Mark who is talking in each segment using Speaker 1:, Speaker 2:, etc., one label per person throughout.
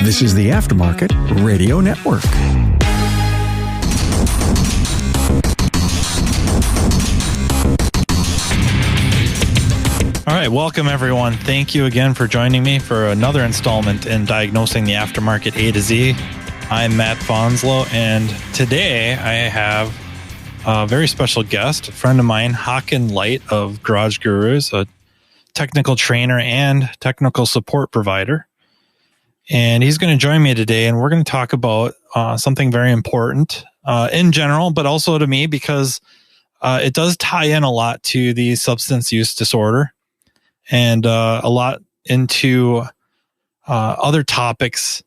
Speaker 1: This is the Aftermarket Radio Network.
Speaker 2: All right, welcome everyone. Thank you again for joining me for another installment in Diagnosing the Aftermarket A to Z. I'm Matt Fanslow, and today I have a very special guest, a friend of mine, Haakan Light of Garage Gurus, a technical trainer and technical support provider. And he's going to join me today, and we're going to talk about something very important in general, but also to me because it does tie in a lot to the substance use disorder and a lot into other topics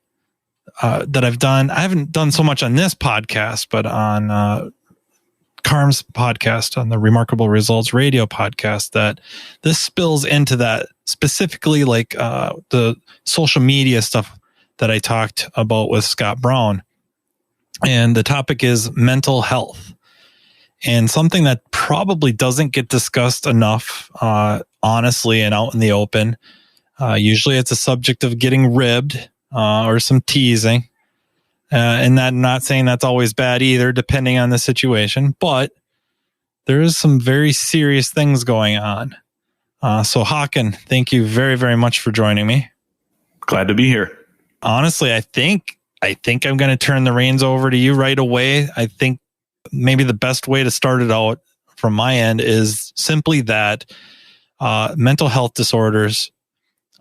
Speaker 2: that I've done. I haven't done so much on this podcast, but on Carm's podcast, on the Remarkable Results Radio podcast, that this spills into that, specifically like the social media stuff that I talked about with Scott Brown. And the topic is mental health, and something that probably doesn't get discussed enough, honestly, and out in the open. Usually it's a subject of getting ribbed or some teasing. And that, I'm not saying that's always bad either, depending on the situation, but there is some very serious things going on. So Haakan, thank you very, very much for joining me.
Speaker 3: Glad to be here.
Speaker 2: Honestly, I think I'm going to turn the reins over to you right away. I think maybe the best way to start it out from my end is simply that mental health disorders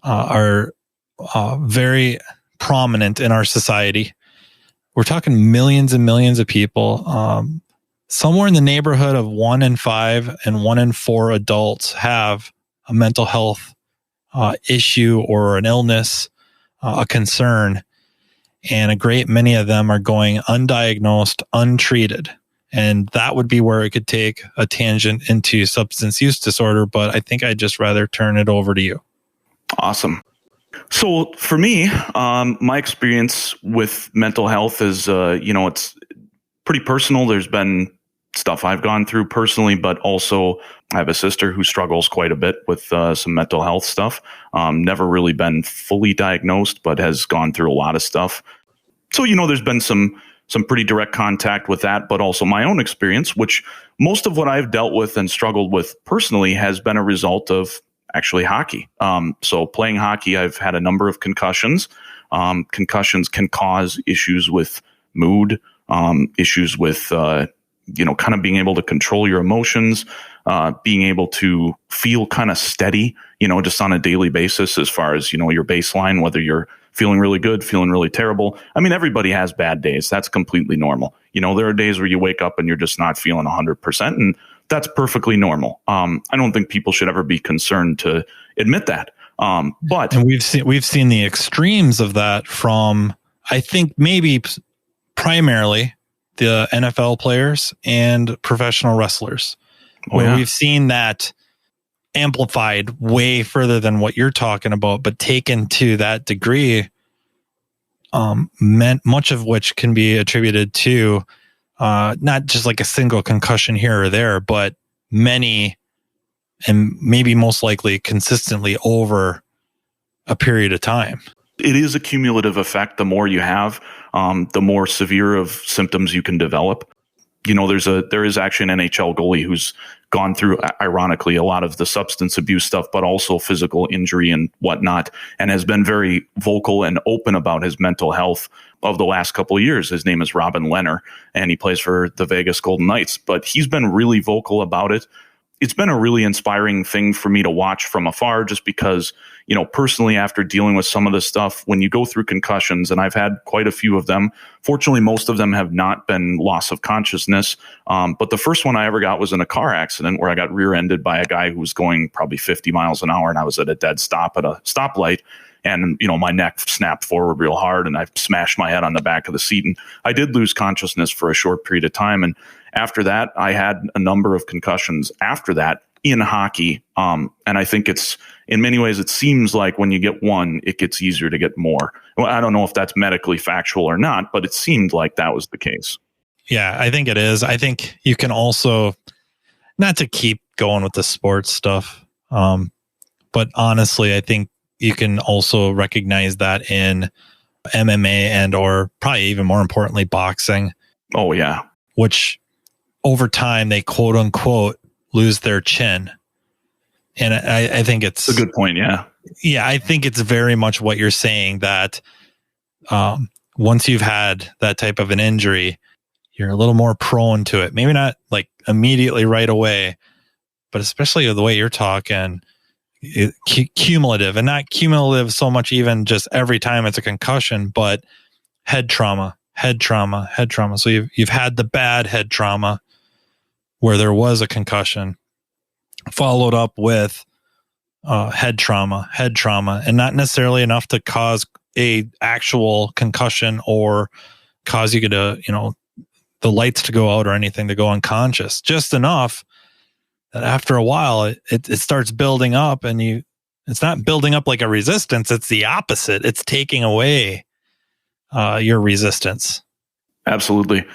Speaker 2: are very prominent in our society. We're talking millions and millions of people. Somewhere in the neighborhood of 1 in 5 and 1 in 4 adults have a mental health issue or an illness, a concern. And a great many of them are going undiagnosed, untreated. And that would be where it could take a tangent into substance use disorder. But I think I'd just rather turn it over to you.
Speaker 3: Awesome. So for me, my experience with mental health is, it's pretty personal. There's been stuff I've gone through personally, but also I have a sister who struggles quite a bit with some mental health stuff. Never really been fully diagnosed, but has gone through a lot of stuff. So, there's been some pretty direct contact with that, but also my own experience, which most of what I've dealt with and struggled with personally has been a result of actually hockey. So playing hockey, I've had a number of concussions. Concussions can cause issues with mood, issues with, kind of being able to control your emotions, being able to feel kind of steady, just on a daily basis as far as, your baseline, whether you're feeling really good, feeling really terrible. I mean, everybody has bad days. That's completely normal. There are days where you wake up and you're just not feeling 100%, and that's perfectly normal. I don't think people should ever be concerned to admit that. But
Speaker 2: and we've seen the extremes of that from, I think, maybe primarily the NFL players and professional wrestlers, where we've seen that amplified way further than what you're talking about, but taken to that degree, much of which can be attributed to not just like a single concussion here or there, but many, and maybe most likely consistently over a period of time.
Speaker 3: It is a cumulative effect. The more you have, the more severe of symptoms you can develop. There is actually an NHL goalie who's gone through, ironically, a lot of the substance abuse stuff, but also physical injury and whatnot, and has been very vocal and open about his mental health of the last couple of years. His name is Robin Lehner, and he plays for the Vegas Golden Knights, but he's been really vocal about it. It's been a really inspiring thing for me to watch from afar, just because, personally, after dealing with some of this stuff, when you go through concussions, and I've had quite a few of them, fortunately, most of them have not been loss of consciousness. But the first one I ever got was in a car accident where I got rear-ended by a guy who was going probably 50 miles an hour, and I was at a dead stop at a stoplight. And, my neck snapped forward real hard, and I smashed my head on the back of the seat. And I did lose consciousness for a short period of time. And after that, I had a number of concussions after that in hockey. And I think in many ways, it seems like when you get one, it gets easier to get more. Well, I don't know if that's medically factual or not, but it seemed like that was the case.
Speaker 2: Yeah, I think it is. I think you can also, not to keep going with the sports stuff, but honestly, I think you can also recognize that in MMA and or probably even more importantly, boxing.
Speaker 3: Oh, yeah.
Speaker 2: Which over time they quote unquote lose their chin. And I think it's
Speaker 3: a good point. Yeah.
Speaker 2: Yeah. I think it's very much what you're saying that once you've had that type of an injury, you're a little more prone to it. Maybe not like immediately right away, but especially the way you're talking, cumulative, and not cumulative so much even just every time it's a concussion, but head trauma. So you've had the bad head trauma where there was a concussion followed up with head trauma, and not necessarily enough to cause a actual concussion or cause you to, the lights to go out or anything, to go unconscious. Just enough that after a while it starts building up, and it's not building up like a resistance. It's the opposite. It's taking away your resistance.
Speaker 3: Absolutely.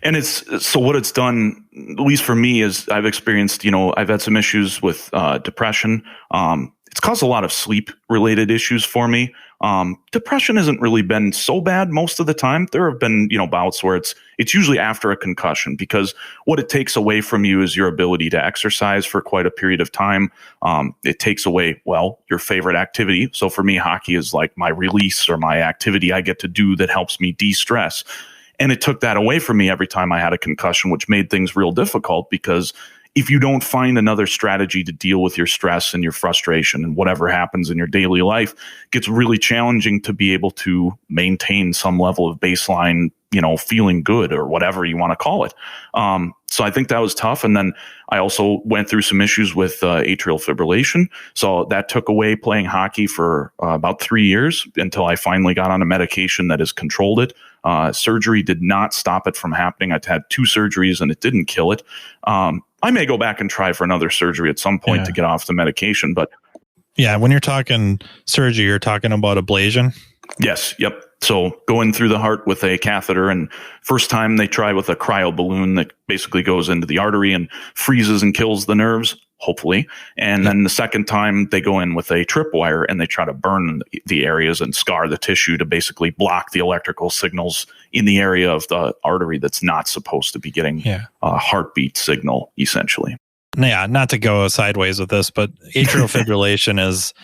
Speaker 3: And so what it's done, at least for me, is I've experienced, I've had some issues with depression. It's caused a lot of sleep related issues for me. Depression hasn't really been so bad most of the time. There have been, bouts where it's usually after a concussion, because what it takes away from you is your ability to exercise for quite a period of time. It takes away, your favorite activity. So for me, hockey is like my release or my activity I get to do that helps me de-stress. And it took that away from me every time I had a concussion, which made things real difficult, because if you don't find another strategy to deal with your stress and your frustration and whatever happens in your daily life, it gets really challenging to be able to maintain some level of baseline, feeling good or whatever you want to call it. So I think that was tough. And then I also went through some issues with atrial fibrillation. So that took away playing hockey for about 3 years until I finally got on a medication that has controlled it. Surgery did not stop it from happening. I've had 2 surgeries and it didn't kill it. I may go back and try for another surgery at some point to get off the medication, but
Speaker 2: yeah, when you're talking surgery, you're talking about ablation.
Speaker 3: Yes. Yep. So going through the heart with a catheter, and first time they try with a cryo balloon that basically goes into the artery and freezes and kills the nerves, hopefully. And then the second time they go in with a tripwire and they try to burn the areas and scar the tissue to basically block the electrical signals in the area of the artery that's not supposed to be getting a heartbeat signal, essentially.
Speaker 2: Yeah, not to go sideways with this, but atrial fibrillation is,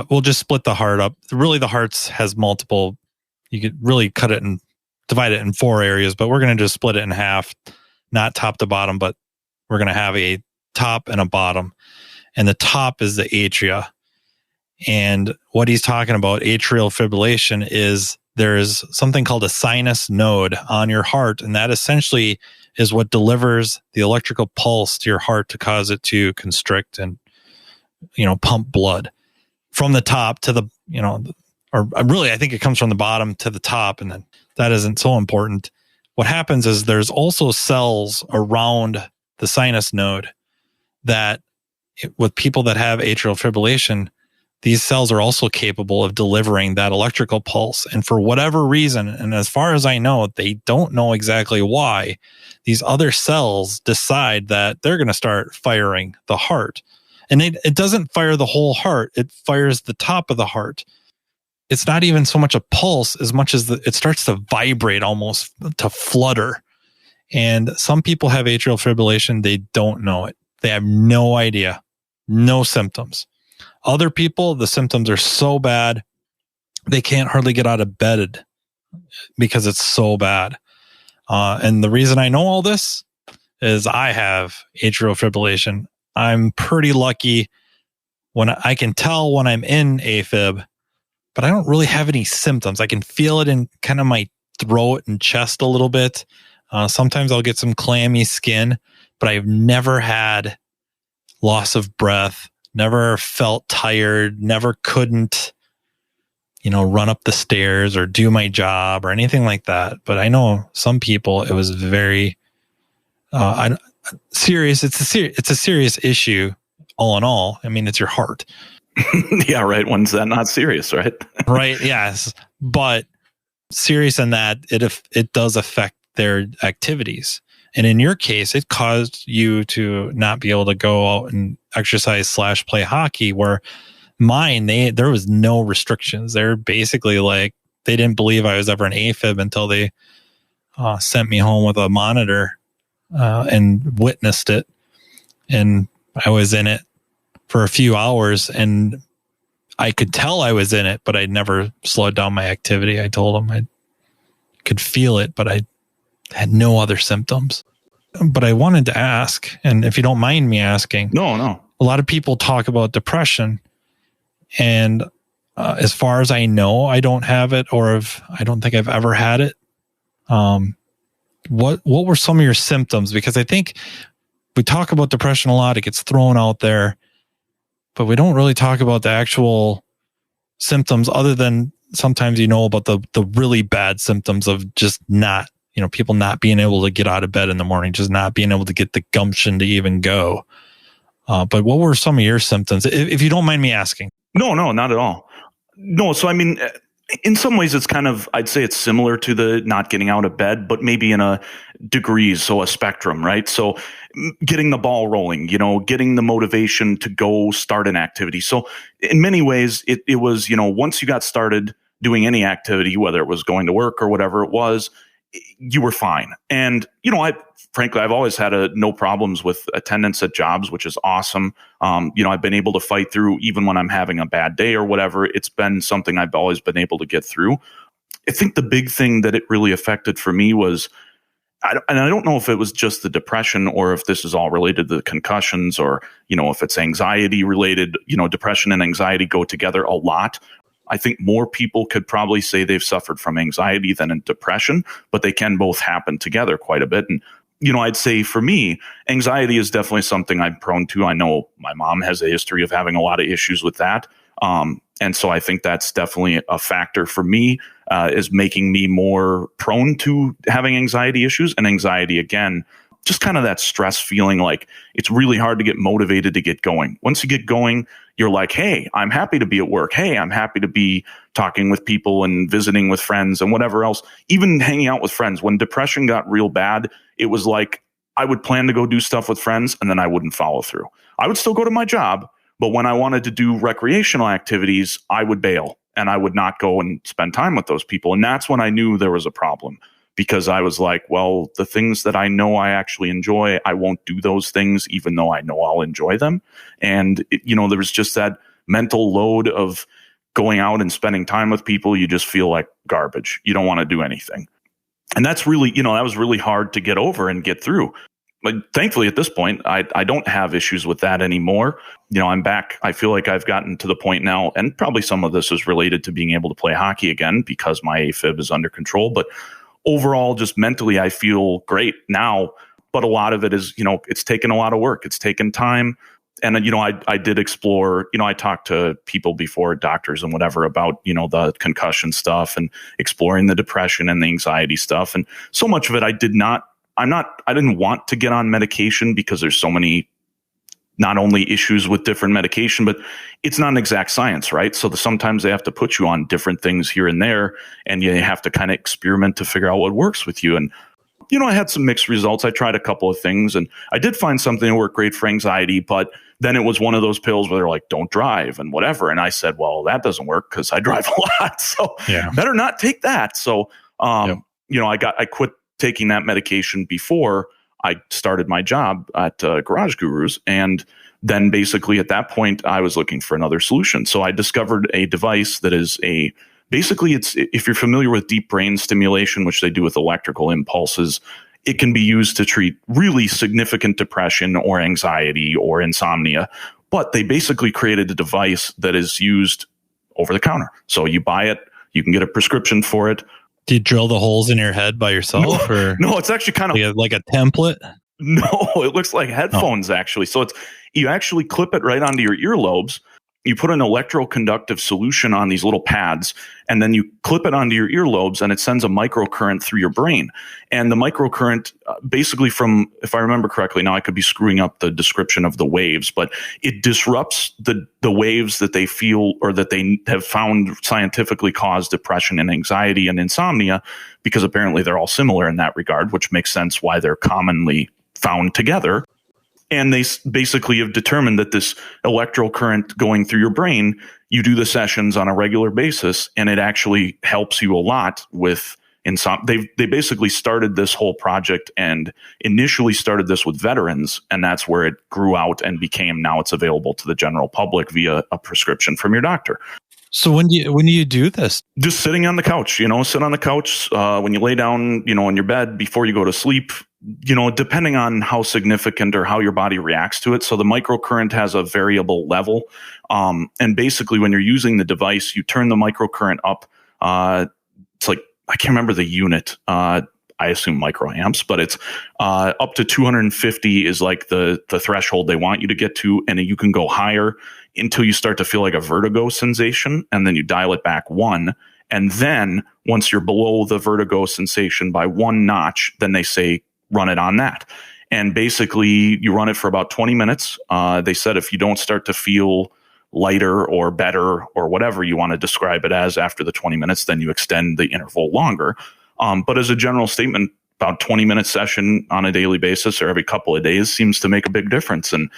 Speaker 2: we'll just split the heart up. Really, the heart has multiple, you could really cut it and divide it in 4 areas, but we're going to just split it in half, not top to bottom, but we're going to have a top and a bottom. And the top is the atria. And what he's talking about, atrial fibrillation, is there's something called a sinus node on your heart, and that essentially is what delivers the electrical pulse to your heart to cause it to constrict and, pump blood from the top to the, or really, I think it comes from the bottom to the top, and then that isn't so important. What happens is there's also cells around the sinus node that, with people that have atrial fibrillation, these cells are also capable of delivering that electrical pulse. And for whatever reason, and as far as I know, they don't know exactly why, these other cells decide that they're going to start firing the heart. And it doesn't fire the whole heart. It fires the top of the heart. It's not even so much a pulse as much as it starts to vibrate, almost to flutter. And some people have atrial fibrillation. They don't know it. They have no idea, no symptoms. Other people, the symptoms are so bad, they can't hardly get out of bed because it's so bad. And the reason I know all this is I have atrial fibrillation. I'm pretty lucky when I can tell when I'm in AFib, but I don't really have any symptoms. I can feel it in kind of my throat and chest a little bit. Sometimes I'll get some clammy skin, but I've never had loss of breath, never felt tired, never couldn't, run up the stairs or do my job or anything like that. But I know some people, it was very serious. It's a serious issue all in all. I mean, it's your heart.
Speaker 3: Yeah, right. When's that not serious, right?
Speaker 2: Right. Yes. But serious in that it does affect their activities. And in your case, it caused you to not be able to go out and exercise / play hockey, where mine, there was no restrictions. They're basically like, they didn't believe I was ever an AFib until they sent me home with a monitor and witnessed it. And I was in it for a few hours, and I could tell I was in it, but I never slowed down my activity. I told them I could feel it, but I had no other symptoms. But I wanted to ask, and if you don't mind me asking,
Speaker 3: no,
Speaker 2: a lot of people talk about depression, and as far as I know, I don't have it, or I don't think I've ever had it. What were some of your symptoms? Because I think we talk about depression a lot; it gets thrown out there, but we don't really talk about the actual symptoms, other than sometimes about the really bad symptoms of just not, people not being able to get out of bed in the morning, just not being able to get the gumption to even go. But what were some of your symptoms, if you don't mind me asking?
Speaker 3: No, not at all. No, so I mean, in some ways it's kind of, I'd say it's similar to the not getting out of bed, but maybe in a degrees, so a spectrum, right? So getting the ball rolling, getting the motivation to go start an activity. So in many ways, it was, once you got started doing any activity, whether it was going to work or whatever it was, you were fine. And, frankly, I've always had no problems with attendance at jobs, which is awesome. I've been able to fight through even when I'm having a bad day or whatever. It's been something I've always been able to get through. I think the big thing that it really affected for me was, and I don't know if it was just the depression or if this is all related to the concussions, or, if it's anxiety related. Depression and anxiety go together a lot. I think more people could probably say they've suffered from anxiety than in depression, but they can both happen together quite a bit. And, I'd say for me, anxiety is definitely something I'm prone to. I know my mom has a history of having a lot of issues with that. And so I think that's definitely a factor for me, is making me more prone to having anxiety issues. And anxiety, again, just kind of that stress feeling, like it's really hard to get motivated to get going. Once you get going, you're like, hey, I'm happy to be at work. Hey, I'm happy to be talking with people and visiting with friends and whatever else, even hanging out with friends. When depression got real bad, it was like I would plan to go do stuff with friends and then I wouldn't follow through. I would still go to my job, but when I wanted to do recreational activities, I would bail and I would not go and spend time with those people. And that's when I knew there was a problem. Because I was like, well, the things that I know I actually enjoy, I won't do those things, even though I know I'll enjoy them. And, there was just that mental load of going out and spending time with people. You just feel like garbage. You don't want to do anything. And that's really, that was really hard to get over and get through. But thankfully, at this point, I don't have issues with that anymore. I'm back. I feel like I've gotten to the point now, and probably some of this is related to being able to play hockey again because my AFib is under control. But overall, just mentally, I feel great now, but a lot of it is, it's taken a lot of work. It's taken time. And, I did explore, I talked to people before, doctors and whatever, about, the concussion stuff and exploring the depression and the anxiety stuff. And so much of it, I didn't want to get on medication because there's so many, not only issues with different medication, but it's not an exact science, right? So sometimes they have to put you on different things here and there, and you have to kind of experiment to figure out what works with you. And, I had some mixed results. I tried a couple of things, and I did find something that worked great for anxiety, but then it was one of those pills where they're like, don't drive and whatever. And I said, well, that doesn't work because I drive a lot. So better not take that. So, I quit taking that medication before I started my job at Garage Gurus. And then basically at that point, I was looking for another solution. So I discovered a device that is it's, if you're familiar with deep brain stimulation, which they do with electrical impulses, it can be used to treat really significant depression or anxiety or insomnia. But they basically created a device that is used over the counter. So you buy it, you can get a prescription for it.
Speaker 2: Do you drill the holes in your head by yourself?
Speaker 3: No, it's actually kind of
Speaker 2: like a template.
Speaker 3: No, it looks like headphones actually. So you actually clip it right onto your earlobes. You put an electroconductive solution on these little pads, and then you clip it onto your earlobes, and it sends a microcurrent through your brain. And the microcurrent, basically if I remember correctly, now I could be screwing up the description of the waves, but it disrupts the waves that they feel or that they have found scientifically cause depression and anxiety and insomnia, because apparently they're all similar in that regard, which makes sense why they're commonly found together. And they basically have determined that this electrical current going through your brain, you do the sessions on a regular basis, and it actually helps you a lot with insomnia. They basically started this whole project and initially started this with veterans, and that's where it grew out and became, now it's available to the general public via a prescription from your doctor.
Speaker 2: So when do you do this?
Speaker 3: Just sitting on the couch, sit on the couch when you lay down, in your bed before you go to sleep, depending on how significant or how your body reacts to it. So the microcurrent has a variable level. And basically when you're using the device, you turn the microcurrent up. It's like, I can't remember the unit. I assume microamps, but it's up to 250 is like the threshold they want you to get to. And you can go higher until you start to feel like a vertigo sensation. And then you dial it back 1. And then once you're below the vertigo sensation by 1 notch, then they say, run it on that. And basically you run it for about 20 minutes. They said if you don't start to feel lighter or better or whatever you want to describe it as after the 20 minutes, then you extend the interval longer. But as a general statement, about 20-minute session on a daily basis or every couple of days seems to make a big difference. And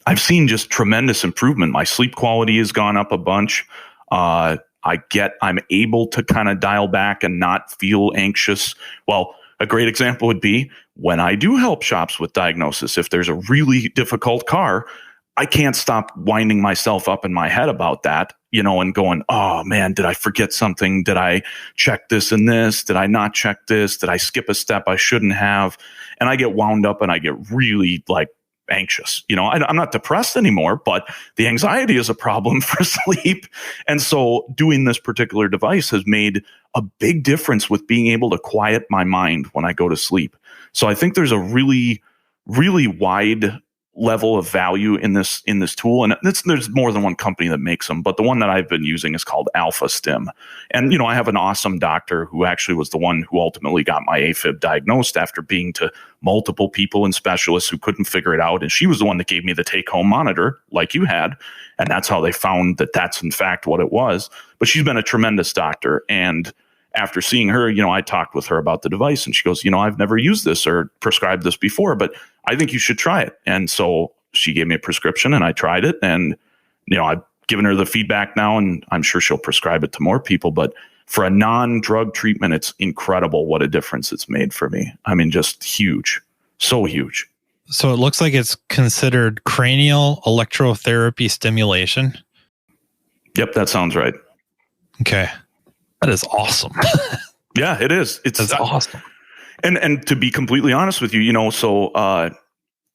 Speaker 3: I've seen just tremendous improvement. My sleep quality has gone up a bunch. I'm able to kind of dial back and not feel anxious. Well, a great example would be when I do help shops with diagnosis. If there's a really difficult car, I can't stop winding myself up in my head about that, and going, oh man, did I forget something? Did I check this and this? Did I not check this? Did I skip a step I shouldn't have? And I get wound up and I get really anxious. I'm not depressed anymore, but the anxiety is a problem for sleep. And so doing this particular device has made a big difference with being able to quiet my mind when I go to sleep. So I think there's a really, really wide level of value in this tool. And there's more than one company that makes them, but the one that I've been using is called Alpha Stim. And, I have an awesome doctor who actually was the one who ultimately got my AFib diagnosed after being to multiple people and specialists who couldn't figure it out. And she was the one that gave me the take-home monitor like you had. And that's how they found that that's in fact what it was. But she's been a tremendous doctor. And after seeing her, I talked with her about the device and she goes, I've never used this or prescribed this before, but I think you should try it. And so she gave me a prescription and I tried it. And, I've given her the feedback now and I'm sure she'll prescribe it to more people. But for a non-drug treatment, it's incredible what a difference it's made for me. I mean, just huge. So huge.
Speaker 2: So it looks like it's considered cranial electrotherapy stimulation.
Speaker 3: Yep, that sounds right.
Speaker 2: Okay. That is awesome.
Speaker 3: Yeah, it is.
Speaker 2: That's awesome.
Speaker 3: And to be completely honest with you, so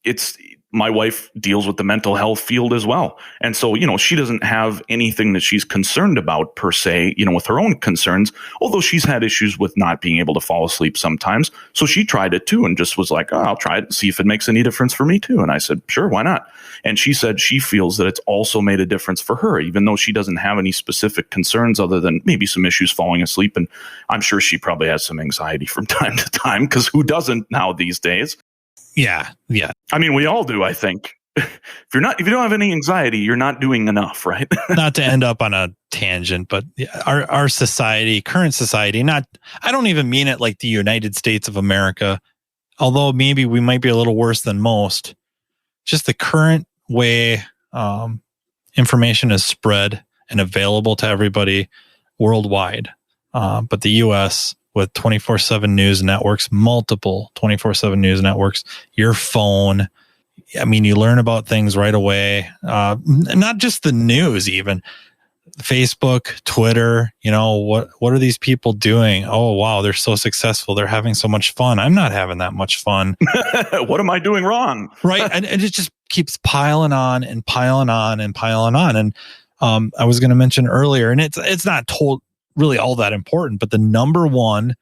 Speaker 3: it's my wife deals with the mental health field as well. And so, she doesn't have anything that she's concerned about per se, with her own concerns, although she's had issues with not being able to fall asleep sometimes. So she tried it too and just was like, oh, I'll try it and see if it makes any difference for me too. And I said, sure, why not? And she said she feels that it's also made a difference for her, even though she doesn't have any specific concerns other than maybe some issues falling asleep. And I'm sure she probably has some anxiety from time to time, because who doesn't now these days?
Speaker 2: Yeah.
Speaker 3: I mean, we all do, I think. If you don't have any anxiety, you're not doing enough, right?
Speaker 2: Not to end up on a tangent, but our society, current society, I don't even mean it like the United States of America, although maybe we might be a little worse than most. Just the current way information is spread and available to everybody worldwide. But the U.S., with 24/7 news networks, multiple 24/7 news networks, your phone. I mean, you learn about things right away. Not just the news, even Facebook, Twitter. What are these people doing? Oh, wow, they're so successful. They're having so much fun. I'm not having that much fun.
Speaker 3: What am I doing wrong?
Speaker 2: Right. And it just keeps piling on and piling on and piling on. And I was going to mention earlier, and it's not really all that important, but the number one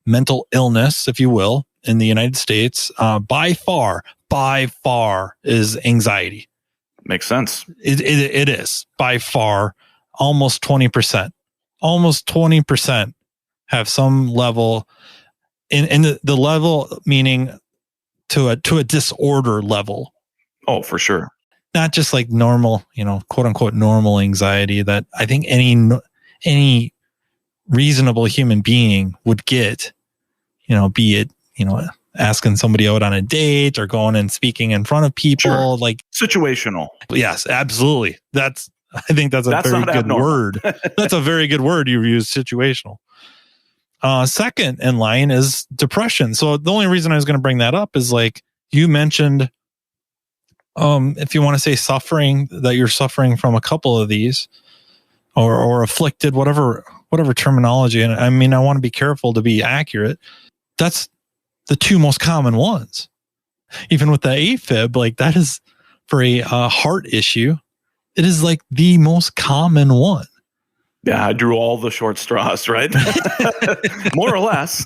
Speaker 2: mental illness, if you will, in the United States, by far is anxiety.
Speaker 3: Makes sense.
Speaker 2: It is by far almost 20%. Almost 20% have some level in the level, meaning to a disorder level.
Speaker 3: Oh, for sure.
Speaker 2: Not just like normal, quote unquote normal anxiety that I think any reasonable human being would get, be it, asking somebody out on a date or going and speaking in front of people.
Speaker 3: Sure.
Speaker 2: Like
Speaker 3: situational.
Speaker 2: Yes, absolutely. I think that's a very good word. That's a very good word you use, situational. Second in line is depression. So the only reason I was going to bring that up is like you mentioned, if you want to say suffering, that you're suffering from a couple of these or afflicted, whatever terminology. And I mean, I want to be careful to be accurate. That's the two most common ones. Even with the AFib, like that is for a heart issue. It is like the most common one.
Speaker 3: Yeah, I drew all the short straws, right? More or less.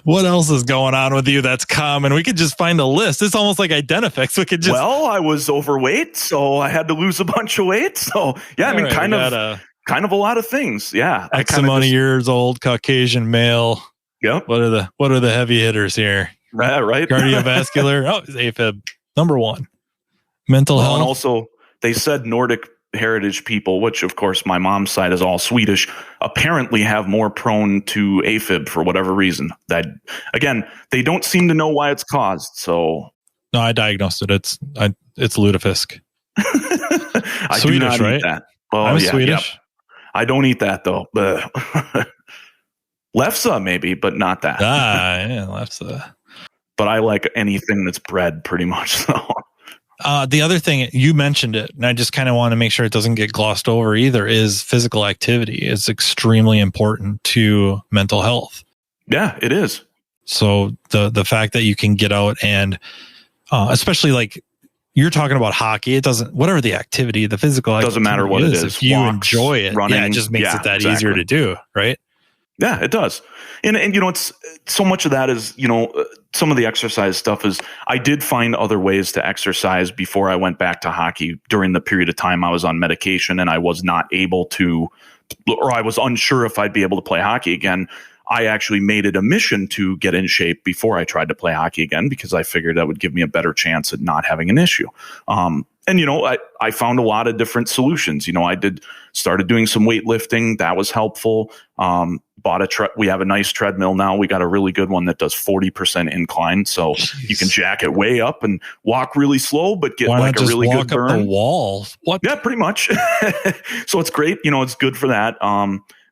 Speaker 2: What else is going on with you that's common? We could just find a list. It's almost like Identifix. We could just.
Speaker 3: Well, I was overweight, so I had to lose a bunch of weight. So yeah, I mean, kind of a lot of things. Yeah,
Speaker 2: X amount of years old, Caucasian male.
Speaker 3: Yep.
Speaker 2: What are the heavy hitters here?
Speaker 3: Right.
Speaker 2: Cardiovascular. Oh, it's AFib. Number one. Mental health.
Speaker 3: And also, they said Nordic heritage people, which of course my mom's side is all Swedish, apparently have more prone to AFib for whatever reason. That again, they don't seem to know why it's caused. So
Speaker 2: no, I diagnosed it. It's lutefisk.
Speaker 3: I
Speaker 2: Swedish,
Speaker 3: do not
Speaker 2: right?
Speaker 3: eat that. Oh,
Speaker 2: I'm
Speaker 3: yeah,
Speaker 2: Swedish.
Speaker 3: Yep. I don't eat that though. Lefse maybe, but not that.
Speaker 2: Yeah, lefse.
Speaker 3: But I like anything that's bread pretty much. So.
Speaker 2: The other thing, you mentioned it, and I just kind of want to make sure it doesn't get glossed over either, is physical activity is extremely important to mental health.
Speaker 3: Yeah, it is.
Speaker 2: So the fact that you can get out and especially like you're talking about hockey, it doesn't, whatever the activity, the physical activity
Speaker 3: doesn't matter what it is.
Speaker 2: If you enjoy it, running, it just makes it that easier to do, right?
Speaker 3: Yeah, it does. And it's so much of that is, some of the exercise stuff is I did find other ways to exercise before I went back to hockey during the period of time I was on medication and I was not able to, or I was unsure if I'd be able to play hockey again. I actually made it a mission to get in shape before I tried to play hockey again because I figured that would give me a better chance at not having an issue. I found a lot of different solutions. Started doing some weightlifting. That was helpful. We have a nice treadmill now. We got a really good one that does 40% incline. So you can jack it way up and walk really slow, but get like a really good burn.
Speaker 2: Up the wall. What?
Speaker 3: Yeah, pretty much. So it's great. It's good for that.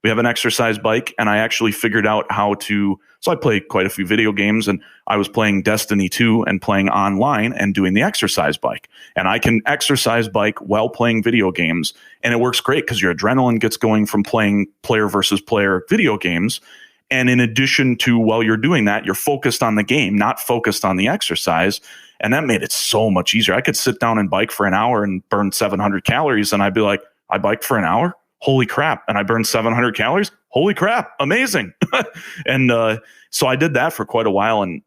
Speaker 3: We have an exercise bike and I actually figured out how to, so I play quite a few video games and I was playing Destiny 2 and playing online and doing the exercise bike. And I can exercise bike while playing video games. And it works great because your adrenaline gets going from playing player versus player video games. And in addition to while you're doing that, you're focused on the game, not focused on the exercise. And that made it so much easier. I could sit down and bike for an hour and burn 700 calories. And I'd be like, I biked for an hour? Holy crap. And I burned 700 calories. Holy crap. Amazing. And so I did that for quite a while and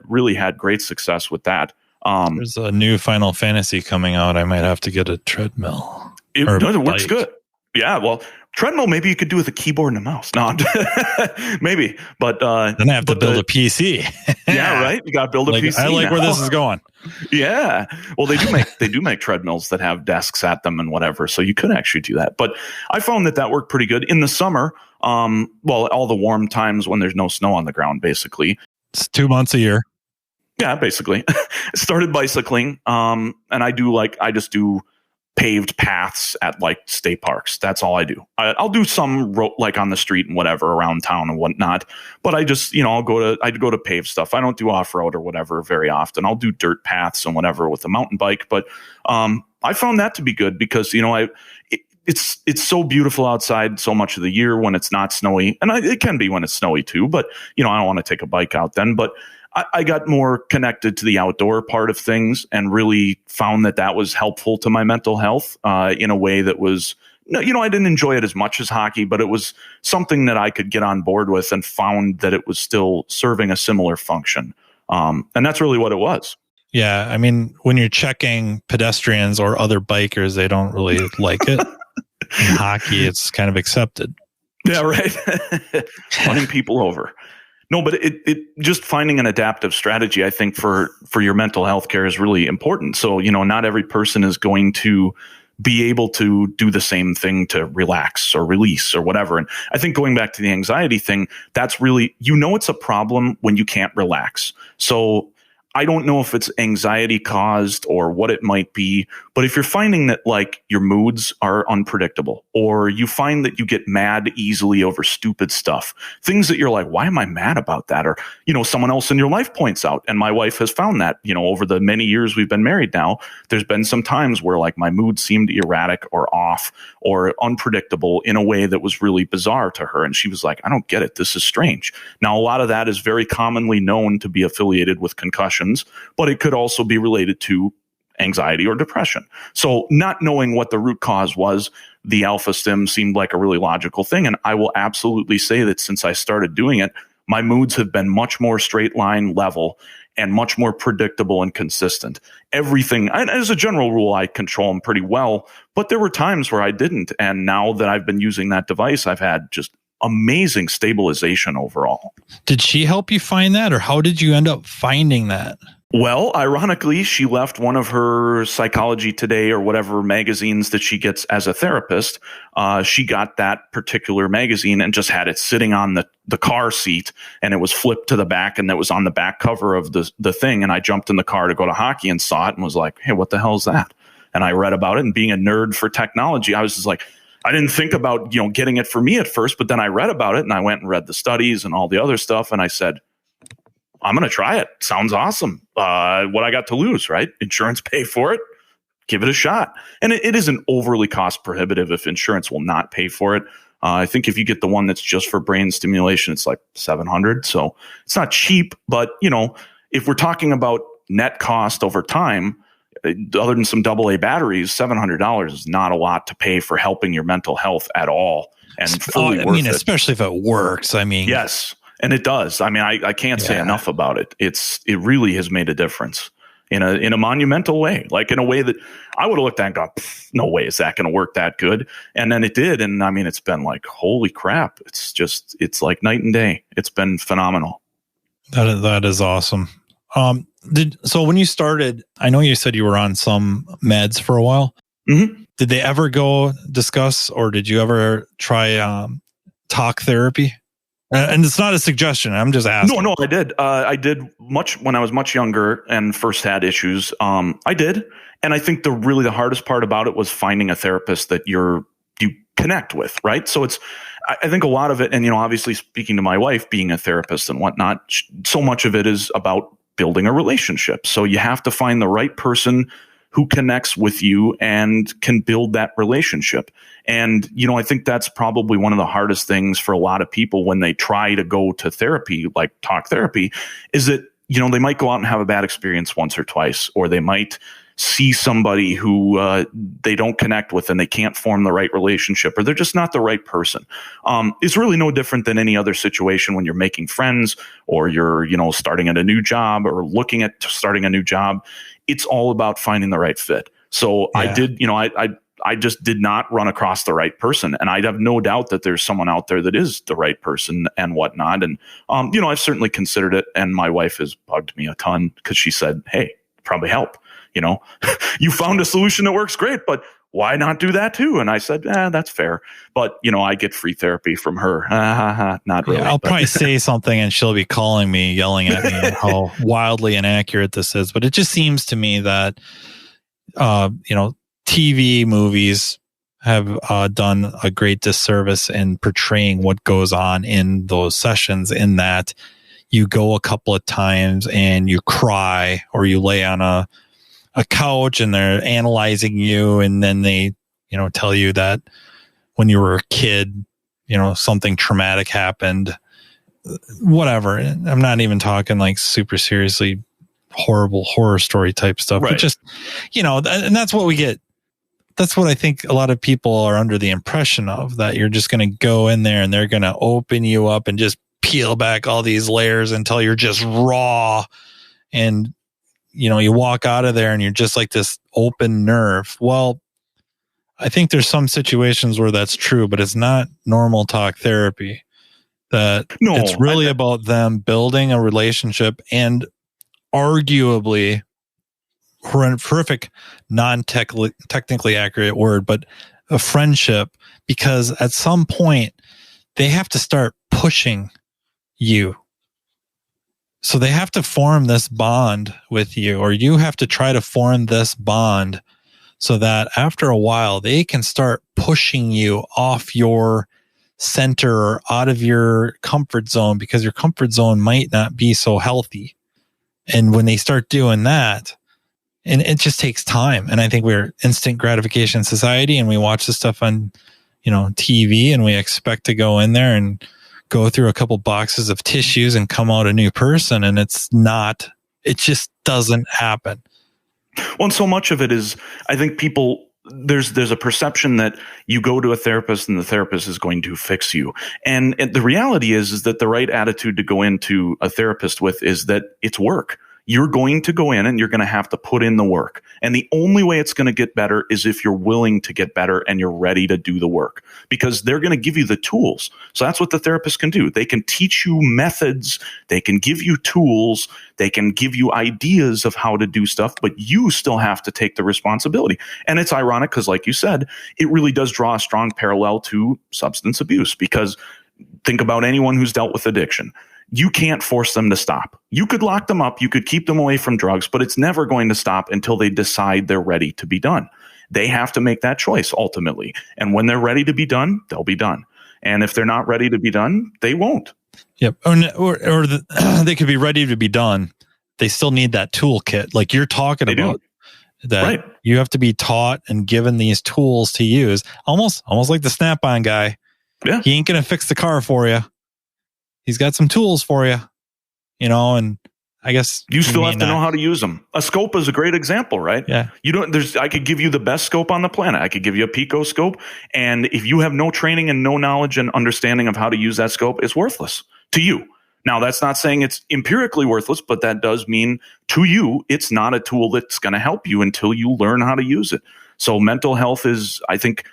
Speaker 3: really had great success with that.
Speaker 2: There's a new Final Fantasy coming out. I might have to get a treadmill.
Speaker 3: It works good. Yeah. Well, treadmill, maybe you could do with a keyboard and a mouse. No, maybe. But
Speaker 2: then I have to build a PC.
Speaker 3: Yeah, right. You got to build a PC.
Speaker 2: I like where this is going.
Speaker 3: Yeah. Well, they do make treadmills that have desks at them and whatever. So you could actually do that. But I found that worked pretty good in the summer. All the warm times when there's no snow on the ground, basically.
Speaker 2: It's 2 months a year.
Speaker 3: Yeah, basically. Started bicycling. And I just do paved paths at like state parks. That's all I do. I'll do some like on the street and whatever around town and whatnot. But I just, I go to paved stuff. I don't do off-road or whatever very often. I'll do dirt paths and whatever with a mountain bike. But I found that to be good because, it's so beautiful outside so much of the year when it's not snowy. And it can be when it's snowy too. But, I don't want to take a bike out then. But I got more connected to the outdoor part of things and really found that was helpful to my mental health in a way that was, I didn't enjoy it as much as hockey, but it was something that I could get on board with and found that it was still serving a similar function. And that's really what it was.
Speaker 2: Yeah. I mean, when you're checking pedestrians or other bikers, they don't really like it. In hockey, it's kind of accepted.
Speaker 3: Yeah, right. Running people over. No, but it just finding an adaptive strategy, I think, for your mental health care is really important. So, not every person is going to be able to do the same thing to relax or release or whatever. And I think going back to the anxiety thing, that's really, it's a problem when you can't relax. So I don't know if it's anxiety caused or what it might be, but if you're finding that like your moods are unpredictable, or you find that you get mad easily over stupid stuff, things that you're like, why am I mad about that? Or, someone else in your life points out, and my wife has found that, over the many years we've been married now, there's been some times where like my mood seemed erratic or off or unpredictable in a way that was really bizarre to her. And she was like, I don't get it. This is strange. Now, a lot of that is very commonly known to be affiliated with concussions, but it could also be related to anxiety or depression. So not knowing what the root cause was, the alpha stim seemed like a really logical thing. And I will absolutely say that since I started doing it, my moods have been much more straight line level and much more predictable and consistent. Everything, as a general rule, I control them pretty well, but there were times where I didn't. And now that I've been using that device, I've had just amazing stabilization overall.
Speaker 2: Did she help you find that, or how did you end up finding that?
Speaker 3: Well, ironically, she left one of her Psychology Today or whatever magazines that she gets as a therapist. She got that particular magazine and just had it sitting on the car seat, and it was flipped to the back, and that was on the back cover of the thing. And I jumped in the car to go to hockey and saw it and was like, hey, what the hell is that? And I read about it, and being a nerd for technology, I was just like, I didn't think about, getting it for me at first, but then I read about it and I went and read the studies and all the other stuff. And I said, I'm going to try it. Sounds awesome. What I got to lose, right? Insurance pay for it. Give it a shot. And it isn't overly cost prohibitive if insurance will not pay for it. I think if you get the one that's just for brain stimulation, it's like $700. So it's not cheap, but if we're talking about net cost over time, other than some AA batteries, $700 is not a lot to pay for helping your mental health at all. And fully worth it.
Speaker 2: Especially if it works.
Speaker 3: Yes. And it does. I can't say enough about it. It really has made a difference in a monumental way, like in a way that I would have looked at and gone, no way is that going to work that good. And then it did. And it's been like, holy crap. It's like night and day. It's been phenomenal.
Speaker 2: That is awesome. So when you started, I know you said you were on some meds for a while.
Speaker 3: Mm-hmm.
Speaker 2: Did they ever go discuss, or did you ever try talk therapy? And it's not a suggestion. I'm just asking.
Speaker 3: No, I did. I did much when I was much younger and first had issues. I did. And I think the hardest part about it was finding a therapist that you connect with, right? So I think a lot of it, and obviously speaking to my wife, being a therapist and whatnot, so much of it is about building a relationship. So you have to find the right person who connects with you and can build that relationship. And, I think that's probably one of the hardest things for a lot of people when they try to go to therapy, like talk therapy, is that, they might go out and have a bad experience once or twice, or they might see somebody who they don't connect with and they can't form the right relationship, or they're just not the right person. It's really no different than any other situation when you're making friends, or you're, starting at a new job or looking at starting a new job. It's all about finding the right fit. So I did, I just did not run across the right person. And I'd have no doubt that there's someone out there that is the right person and whatnot. And, I've certainly considered it. And my wife has bugged me a ton because she said, hey, probably help. You found a solution that works great, but why not do that too? And I said, that's fair. But, I get free therapy from her. Not really.
Speaker 2: Yeah, I'll probably say something and she'll be calling me, yelling at me how wildly inaccurate this is. But it just seems to me that, TV movies have done a great disservice in portraying what goes on in those sessions, in that you go a couple of times and you cry, or you lay on a couch and they're analyzing you, and then they tell you that when you were a kid something traumatic happened, whatever. I'm not even talking like super seriously horrible horror story type stuff, right. But just and that's what we get. That's what I think a lot of people are under the impression of, that you're just going to go in there and they're going to open you up and just peel back all these layers until you're just raw. And you walk out of there and you're just like this open nerve. Well, I think there's some situations where that's true, but it's not normal talk therapy. It's really about them building a relationship, and arguably, horrific, non-technically accurate word, but a friendship, because at some point they have to start pushing you. So they have to form this bond with you, or you have to try to form this bond so that after a while they can start pushing you off your center or out of your comfort zone, because your comfort zone might not be so healthy. And when they start doing that, and it just takes time. And I think we're instant gratification society, and we watch this stuff on, TV, and we expect to go in there and go through a couple boxes of tissues and come out a new person. And it just doesn't happen.
Speaker 3: Well, and so much of it is, I think people, there's a perception that you go to a therapist and the therapist is going to fix you. And the reality is that the right attitude to go into a therapist with is that it's work. You're going to go in and you're going to have to put in the work. And the only way it's going to get better is if you're willing to get better and you're ready to do the work, because they're going to give you the tools. So that's what the therapist can do. They can teach you methods. They can give you tools. They can give you ideas of how to do stuff, but you still have to take the responsibility. And it's ironic because, like you said, it really does draw a strong parallel to substance abuse, because think about anyone who's dealt with addiction. You can't force them to stop. You could lock them up. You could keep them away from drugs, but it's never going to stop until they decide they're ready to be done. They have to make that choice ultimately. And when they're ready to be done, they'll be done. And if they're not ready to be done, they won't.
Speaker 2: Yep. Or they could be ready to be done. They still need that toolkit, like you're talking about. That right. You have to be taught and given these tools to use, almost like the Snap-on guy.
Speaker 3: Yeah.
Speaker 2: He ain't going to fix the car for you. He's got some tools for you, and I guess
Speaker 3: you still have to know how to use them. A scope is a great example, right?
Speaker 2: Yeah.
Speaker 3: I could give you the best scope on the planet. I could give you a Pico scope. And if you have no training and no knowledge and understanding of how to use that scope, it's worthless to you. Now, that's not saying it's empirically worthless, but that does mean to you, it's not a tool that's going to help you until you learn how to use it. So mental health is, I think,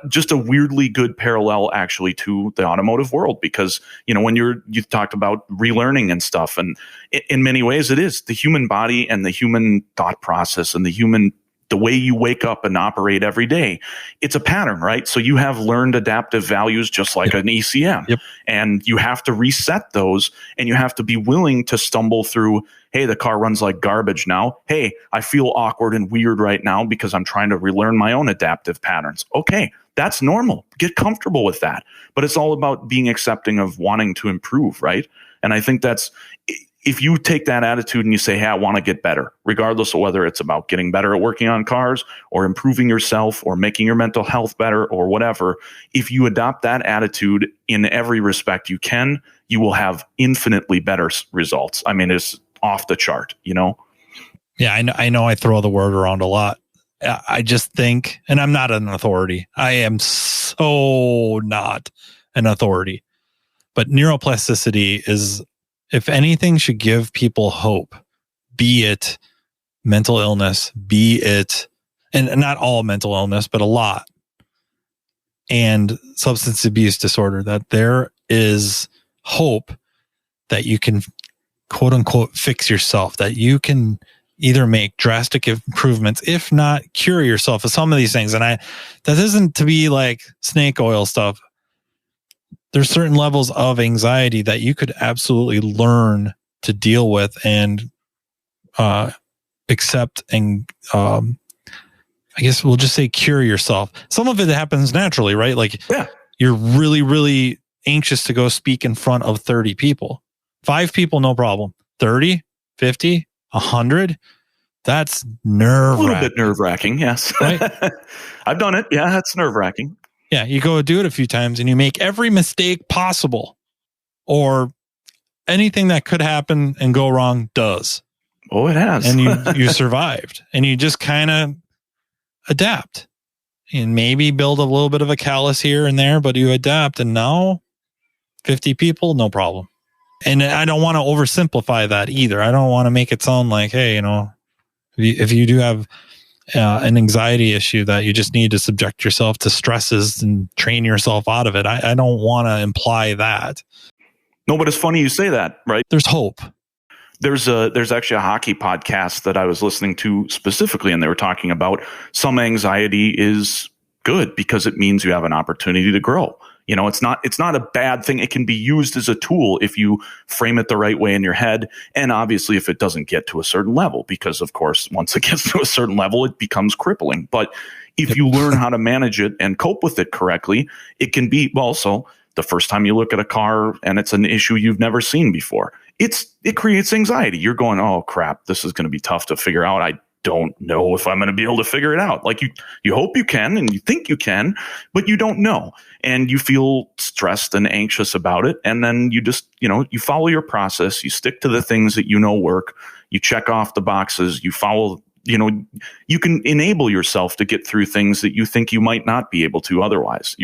Speaker 3: just a weirdly good parallel actually to the automotive world, because when you talked about relearning and stuff, and in many ways it is the human body and the human thought process and the way you wake up and operate every day. It's a pattern, right? So you have learned adaptive values just like an ECM.
Speaker 2: Yep.
Speaker 3: And you have to reset those, and you have to be willing to stumble through, hey, the car runs like garbage now. Hey, I feel awkward and weird right now because I'm trying to relearn my own adaptive patterns. Okay, that's normal. Get comfortable with that. But it's all about being accepting of wanting to improve, right? And I think that's, if you take that attitude and you say, hey, I want to get better, regardless of whether it's about getting better at working on cars or improving yourself or making your mental health better or whatever, if you adopt that attitude in every respect you can, you will have infinitely better results. I mean, it's off the chart,
Speaker 2: Yeah, I know I throw the word around a lot. I just think, and I'm not an authority. I am so not an authority. But neuroplasticity is, if anything, should give people hope, be it mental illness, be it, and not all mental illness, but a lot, and substance abuse disorder, that there is hope that you can, quote unquote, fix yourself, that you can either make drastic improvements, if not cure yourself of some of these things. And that isn't to be like snake oil stuff. There's certain levels of anxiety that you could absolutely learn to deal with and accept, and I guess we'll just say cure yourself. Some of it happens naturally, right? Like, yeah, you're really, really anxious to go speak in front of 30 people. 5 people, no problem. 30, 50, 100, that's nerve-wracking.
Speaker 3: A little bit nerve-wracking, yes.
Speaker 2: Right?
Speaker 3: I've done it. Yeah, that's nerve-wracking.
Speaker 2: Yeah, you go do it a few times and you make every mistake possible, or anything that could happen and go wrong does.
Speaker 3: Oh, it has.
Speaker 2: And you survived, and you just kind of adapt and maybe build a little bit of a callus here and there, but you adapt, and now 50 people, no problem. And I don't want to oversimplify that either. I don't want to make it sound like, hey, if you do have an anxiety issue that you just need to subject yourself to stresses and train yourself out of it. I don't want to imply that.
Speaker 3: No, but it's funny you say that, right?
Speaker 2: There's hope.
Speaker 3: There's actually a hockey podcast that I was listening to specifically, and they were talking about some anxiety is good because it means you have an opportunity to grow. You know, it's not a bad thing. It can be used as a tool if you frame it the right way in your head. And obviously if it doesn't get to a certain level, because of course, once it gets to a certain level, it becomes crippling. But if you learn how to manage it and cope with it correctly, it can be also the first time you look at a car and it's an issue you've never seen before. It creates anxiety. You're going, oh crap, this is going to be tough to figure out. I don't know if I'm going to be able to figure it out. Like you hope you can and you think you can, but you don't know. And you feel stressed and anxious about it. And then you just, you follow your process. You stick to the things that you know work. You check off the boxes. You follow, you can enable yourself to get through things that you think you might not be able to otherwise.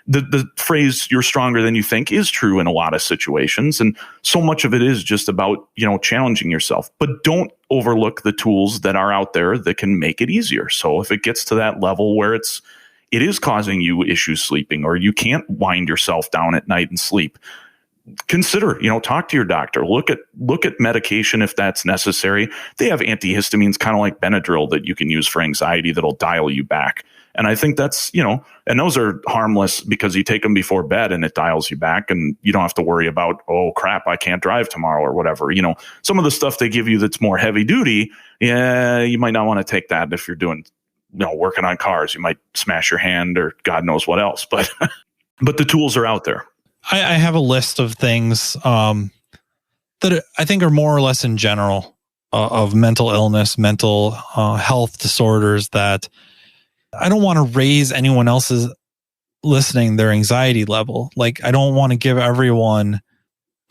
Speaker 3: The phrase "you're stronger than you think" is true in a lot of situations. And so much of it is just about, challenging yourself, but don't overlook the tools that are out there that can make it easier. So if it gets to that level where it is causing you issues sleeping, or you can't wind yourself down at night and sleep, consider, talk to your doctor, look at medication if that's necessary. They have antihistamines, kind of like Benadryl, that you can use for anxiety that'll dial you back. And I think that's, and those are harmless because you take them before bed and it dials you back and you don't have to worry about, oh crap, I can't drive tomorrow or whatever. Some of the stuff they give you that's more heavy duty, yeah, you might not want to take that if you're doing, working on cars. You might smash your hand or God knows what else, but the tools are out there.
Speaker 2: I have a list of things that I think are more or less in general of mental illness, mental health disorders that I don't want to raise anyone else's listening their anxiety level. Like, I don't want to give everyone,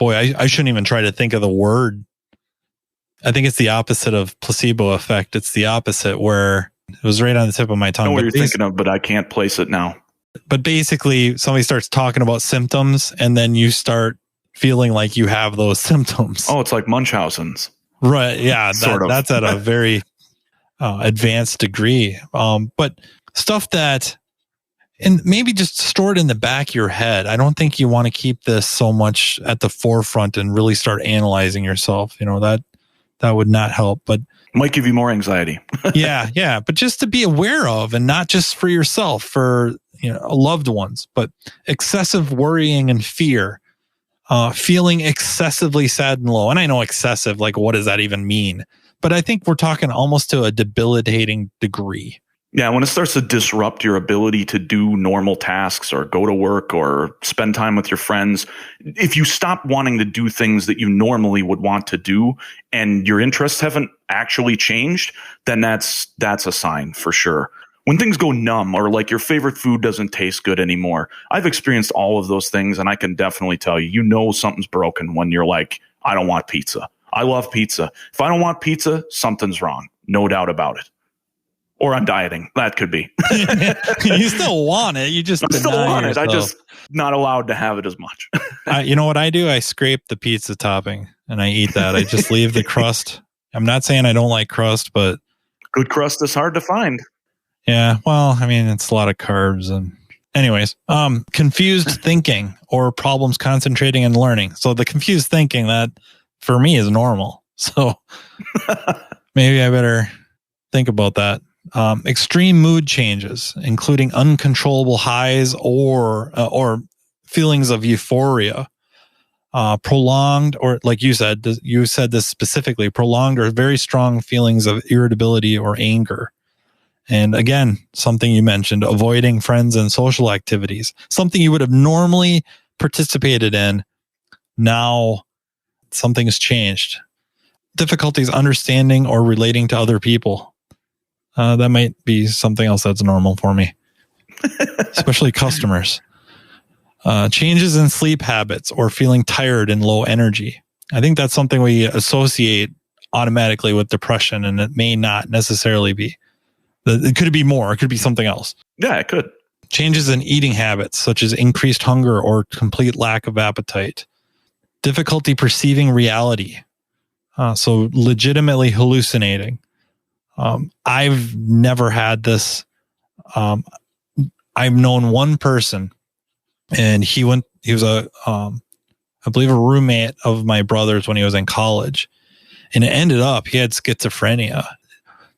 Speaker 2: I shouldn't even try to think of the word. I think it's the opposite of placebo effect. It's the opposite, where it was right on the tip of my tongue.
Speaker 3: I know what you're thinking of, but I can't place it now.
Speaker 2: But basically, somebody starts talking about symptoms, and then you start feeling like you have those symptoms.
Speaker 3: Oh, it's like Munchausen's.
Speaker 2: Right. Yeah. That's at a very advanced degree. But stuff that, and maybe just store it in the back of your head. I don't think you want to keep this so much at the forefront and really start analyzing yourself. That would not help, but
Speaker 3: might give you more anxiety.
Speaker 2: Yeah. But just to be aware of, and not just for yourself, for loved ones, but excessive worrying and fear, feeling excessively sad and low. And I know excessive, like, what does that even mean? But I think we're talking almost to a debilitating degree.
Speaker 3: Yeah, when it starts to disrupt your ability to do normal tasks or go to work or spend time with your friends, if you stop wanting to do things that you normally would want to do and your interests haven't actually changed, then that's a sign for sure. When things go numb, or like your favorite food doesn't taste good anymore, I've experienced all of those things, and I can definitely tell you, something's broken when you're like, I don't want pizza. I love pizza. If I don't want pizza, something's wrong. No doubt about it. Or I'm dieting. That could be.
Speaker 2: You still want it. You just
Speaker 3: still want it. I just not allowed to have it as much.
Speaker 2: You know what I do? I scrape the pizza topping and I eat that. I just leave the crust. I'm not saying I don't like crust, but
Speaker 3: good crust is hard to find.
Speaker 2: Yeah. Well, I mean, it's a lot of carbs. And anyways, confused thinking or problems concentrating and learning. So the confused thinking, that for me is normal. So maybe I better think about that. Extreme mood changes, including uncontrollable highs or feelings of euphoria, prolonged, or like you said this specifically, prolonged or very strong feelings of irritability or anger. And again, something you mentioned, avoiding friends and social activities, something you would have normally participated in. Now something has changed. Difficulties understanding or relating to other people. That might be something else that's normal for me, especially customers. Changes in sleep habits or feeling tired and low energy. I think that's something we associate automatically with depression, and it may not necessarily be. It could be more. It could be something else.
Speaker 3: Yeah, it could.
Speaker 2: Changes in eating habits, such as increased hunger or complete lack of appetite. Difficulty perceiving reality. So legitimately hallucinating. I've never had this. I've known one person, and he was I believe a roommate of my brother's when he was in college. And it ended up he had schizophrenia.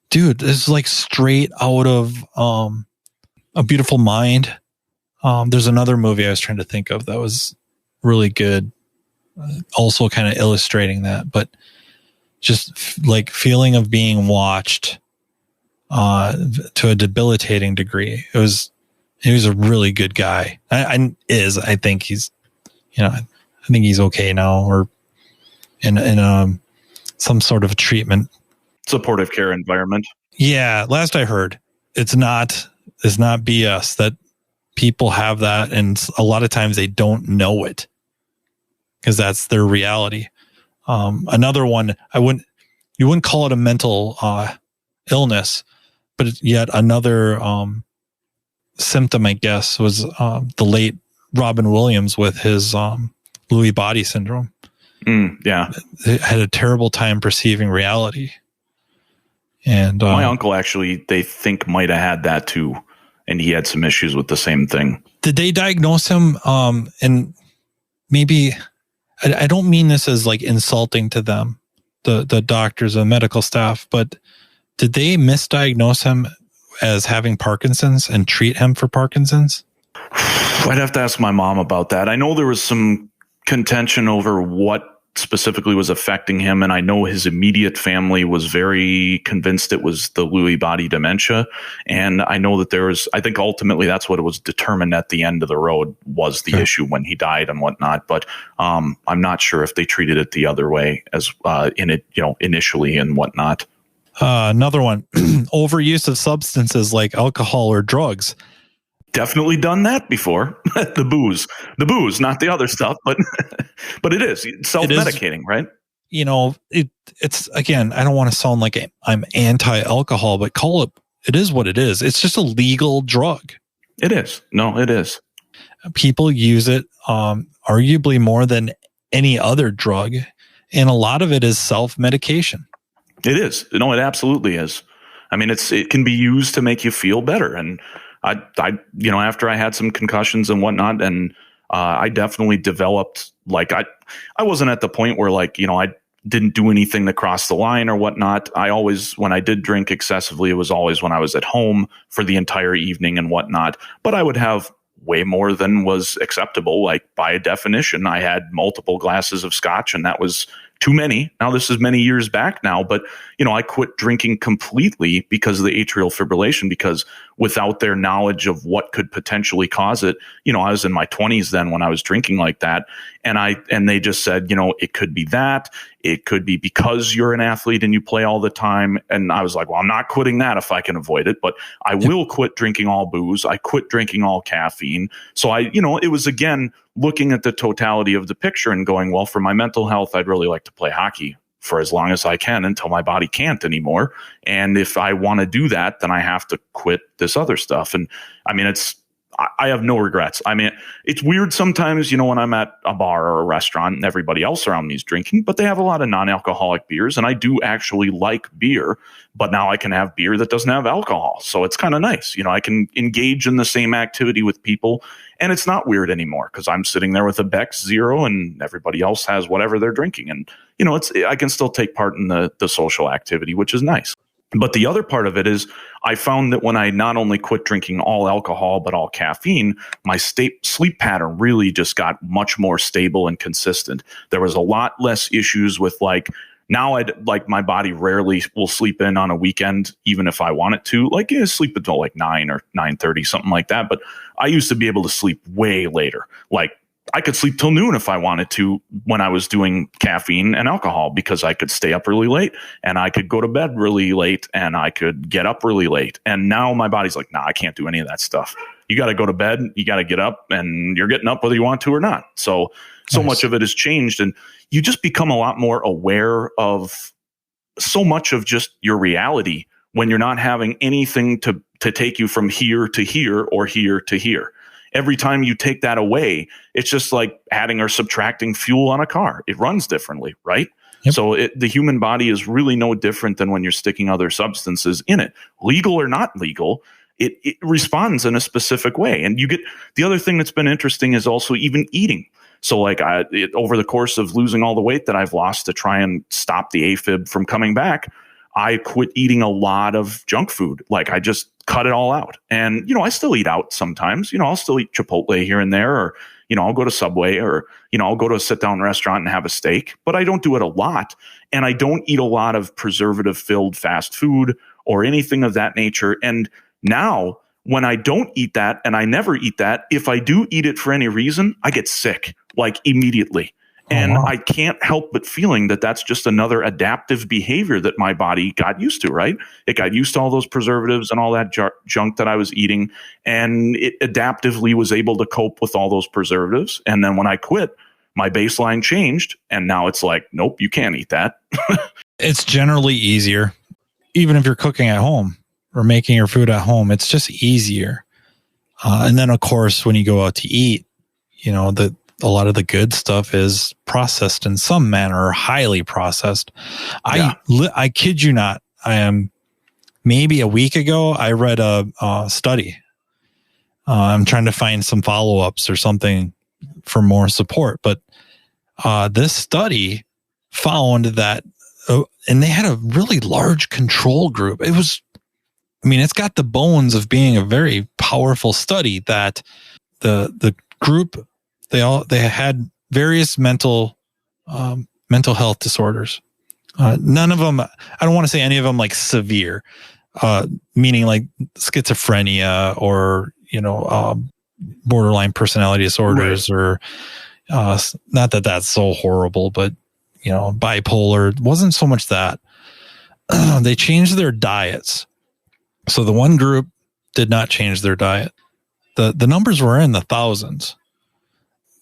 Speaker 2: Dude, this is like straight out of A Beautiful Mind. There's another movie I was trying to think of that was really good, also kind of illustrating that, but just like feeling of being watched to a debilitating degree. He was a really good guy. I think he's, I think he's okay now, or in some sort of treatment,
Speaker 3: supportive care environment.
Speaker 2: Yeah, last I heard, it's not BS that people have that, and a lot of times they don't know it because that's their reality. Another one, you wouldn't call it a mental illness, but yet another symptom, I guess, was the late Robin Williams with his Lewy body syndrome.
Speaker 3: Yeah,
Speaker 2: they had a terrible time perceiving reality. And
Speaker 3: my uncle actually, they think might have had that too, and he had some issues with the same thing.
Speaker 2: Did they diagnose him? And maybe I don't mean this as like insulting to them, the doctors and medical staff, but did they misdiagnose him as having Parkinson's and treat him for Parkinson's?
Speaker 3: I'd have to ask my mom about that. I know there was some contention over what specifically was affecting him, and I know his immediate family was very convinced it was the Lewy body dementia, and I know that I think ultimately that's what it was determined at the end of the road was the issue when he died and whatnot, but I'm not sure if they treated it the other way as initially and whatnot.
Speaker 2: Another one, overuse of substances like alcohol or drugs.
Speaker 3: Definitely done that before. The booze, not the other stuff, but it is self-medicating, right?
Speaker 2: It's again, I don't want to sound like I'm anti-alcohol, but it is what it is. It's just a legal drug.
Speaker 3: It is. No, it is.
Speaker 2: People use it arguably more than any other drug, and a lot of it is self-medication.
Speaker 3: It is. It absolutely is. I mean, it can be used to make you feel better, and I after I had some concussions and whatnot, and I definitely developed, like, I wasn't at the point where, like, I didn't do anything that crossed the line or whatnot. I always, when I did drink excessively, it was always when I was at home for the entire evening and whatnot. But I would have way more than was acceptable. Like, by definition, I had multiple glasses of scotch, and that was too many. Now, this is many years back now, but, I quit drinking completely because of the atrial fibrillation, because without their knowledge of what could potentially cause it, I was in my 20s then when I was drinking like that. And they just said, it could be that, it could be because you're an athlete and you play all the time. And I was like, well, I'm not quitting that if I can avoid it, but I will quit drinking all booze. I quit drinking all caffeine. So it was, again, looking at the totality of the picture and going, well, for my mental health, I'd really like to play hockey for as long as I can until my body can't anymore. And if I want to do that, then I have to quit this other stuff. And I mean, I have no regrets. I mean, it's weird sometimes, when I'm at a bar or a restaurant and everybody else around me is drinking, but they have a lot of non-alcoholic beers, and I do actually like beer, but now I can have beer that doesn't have alcohol. So it's kind of nice. I can engage in the same activity with people, and it's not weird anymore because I'm sitting there with a Beck's Zero and everybody else has whatever they're drinking. And, I can still take part in the social activity, which is nice. But the other part of it is I found that when I not only quit drinking all alcohol, but all caffeine, my sleep pattern really just got much more stable and consistent. There was a lot less issues with, like, now my body rarely will sleep in on a weekend, even if I want it to, like, sleep until like 9 or 9:30, something like that. But I used to be able to sleep way later. Like, I could sleep till noon if I wanted to when I was doing caffeine and alcohol, because I could stay up really late and I could go to bed really late and I could get up really late. And now my body's like, nah, I can't do any of that stuff. You got to go to bed, you got to get up, and you're getting up whether you want to or not. So nice. Much of it has changed, and you just become a lot more aware of so much of just your reality when you're not having anything to take you from here to here or here to here. Every time you take that away, it's just like adding or subtracting fuel on a car. It runs differently, right? Yep. So the human body is really no different than when you're sticking other substances in it. Legal or not legal, it responds in a specific way. And you get, the other thing that's been interesting is also even eating. So like over the course of losing all the weight that I've lost to try and stop the AFib from coming back, I quit eating a lot of junk food. Like I just cut it all out. And, I still eat out sometimes. I'll still eat Chipotle here and there, or, I'll go to Subway, or, I'll go to a sit down restaurant and have a steak, but I don't do it a lot. And I don't eat a lot of preservative filled fast food or anything of that nature. And now when I don't eat that, and I never eat that, if I do eat it for any reason, I get sick like immediately. And I can't help but feeling that that's just another adaptive behavior that my body got used to, right? It got used to all those preservatives and all that junk that I was eating, and it adaptively was able to cope with all those preservatives. And then when I quit, my baseline changed, and now it's like, nope, you can't eat that.
Speaker 2: It's generally easier, even if you're cooking at home or making your food at home. It's just easier. And then, of course, when you go out to eat, a lot of the good stuff is processed in some manner, or highly processed. Yeah. I kid you not. Maybe a week ago, I read a study. I'm trying to find some follow-ups or something for more support. But this study found that, and they had a really large control group. It's got the bones of being a very powerful study, that the group, they had various mental health disorders. None of them, I don't want to say any of them like severe, meaning like schizophrenia or, borderline personality disorders, right. Or not that that's so horrible, but, bipolar. It wasn't so much that. They changed their diets. So the one group did not change their diet. The numbers were in the thousands.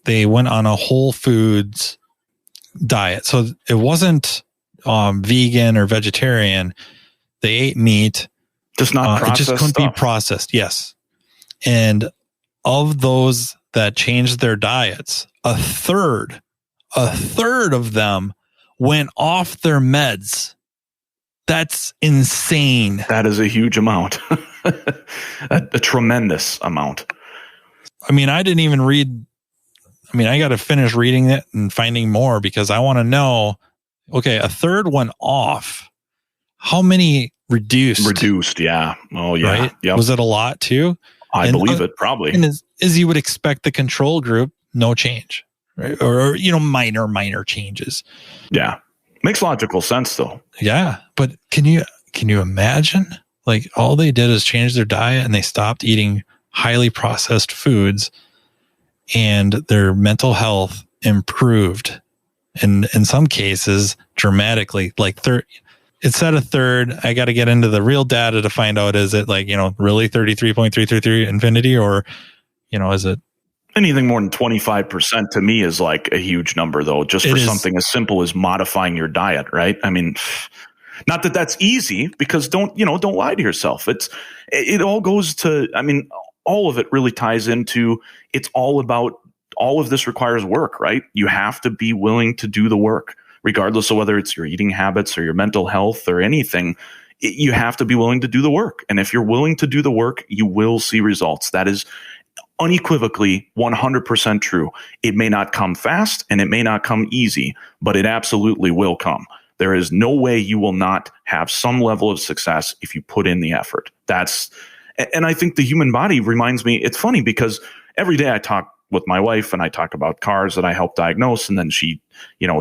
Speaker 2: They went on a whole foods diet. So it wasn't vegan or vegetarian. They ate meat.
Speaker 3: Just not processed.
Speaker 2: It just couldn't be processed. Yes. And of those that changed their diets, a third of them went off their meds. That's insane.
Speaker 3: That is a huge amount. a tremendous amount.
Speaker 2: I didn't even read. I got to finish reading it and finding more, because I want to know, okay, a third went off. How many reduced?
Speaker 3: Reduced, yeah. Oh, yeah.
Speaker 2: Right? Yep. Was it a lot too?
Speaker 3: I believe it, probably.
Speaker 2: And as you would expect, the control group, no change, right? Or minor changes.
Speaker 3: Yeah. Makes logical sense, though.
Speaker 2: Yeah. But can you imagine? Like, all they did is change their diet, and they stopped eating highly processed foods, and their mental health improved, and in some cases dramatically. Like it said a third. I got to get into the real data to find out, is it like, really 33.333 infinity, or, is it
Speaker 3: anything more than 25%? To me is like a huge number, though, just for something as simple as modifying your diet, right? Not that that's easy, because don't lie to yourself. It all goes to, all of it really ties into, it's all about, all of this requires work, right? You have to be willing to do the work, regardless of whether it's your eating habits or your mental health or anything. You have to be willing to do the work. And if you're willing to do the work, you will see results. That is unequivocally 100% true. It may not come fast, and it may not come easy, but it absolutely will come. There is no way you will not have some level of success if you put in the effort. And I think the human body reminds me, it's funny, because every day I talk with my wife and I talk about cars that I help diagnose. And then she,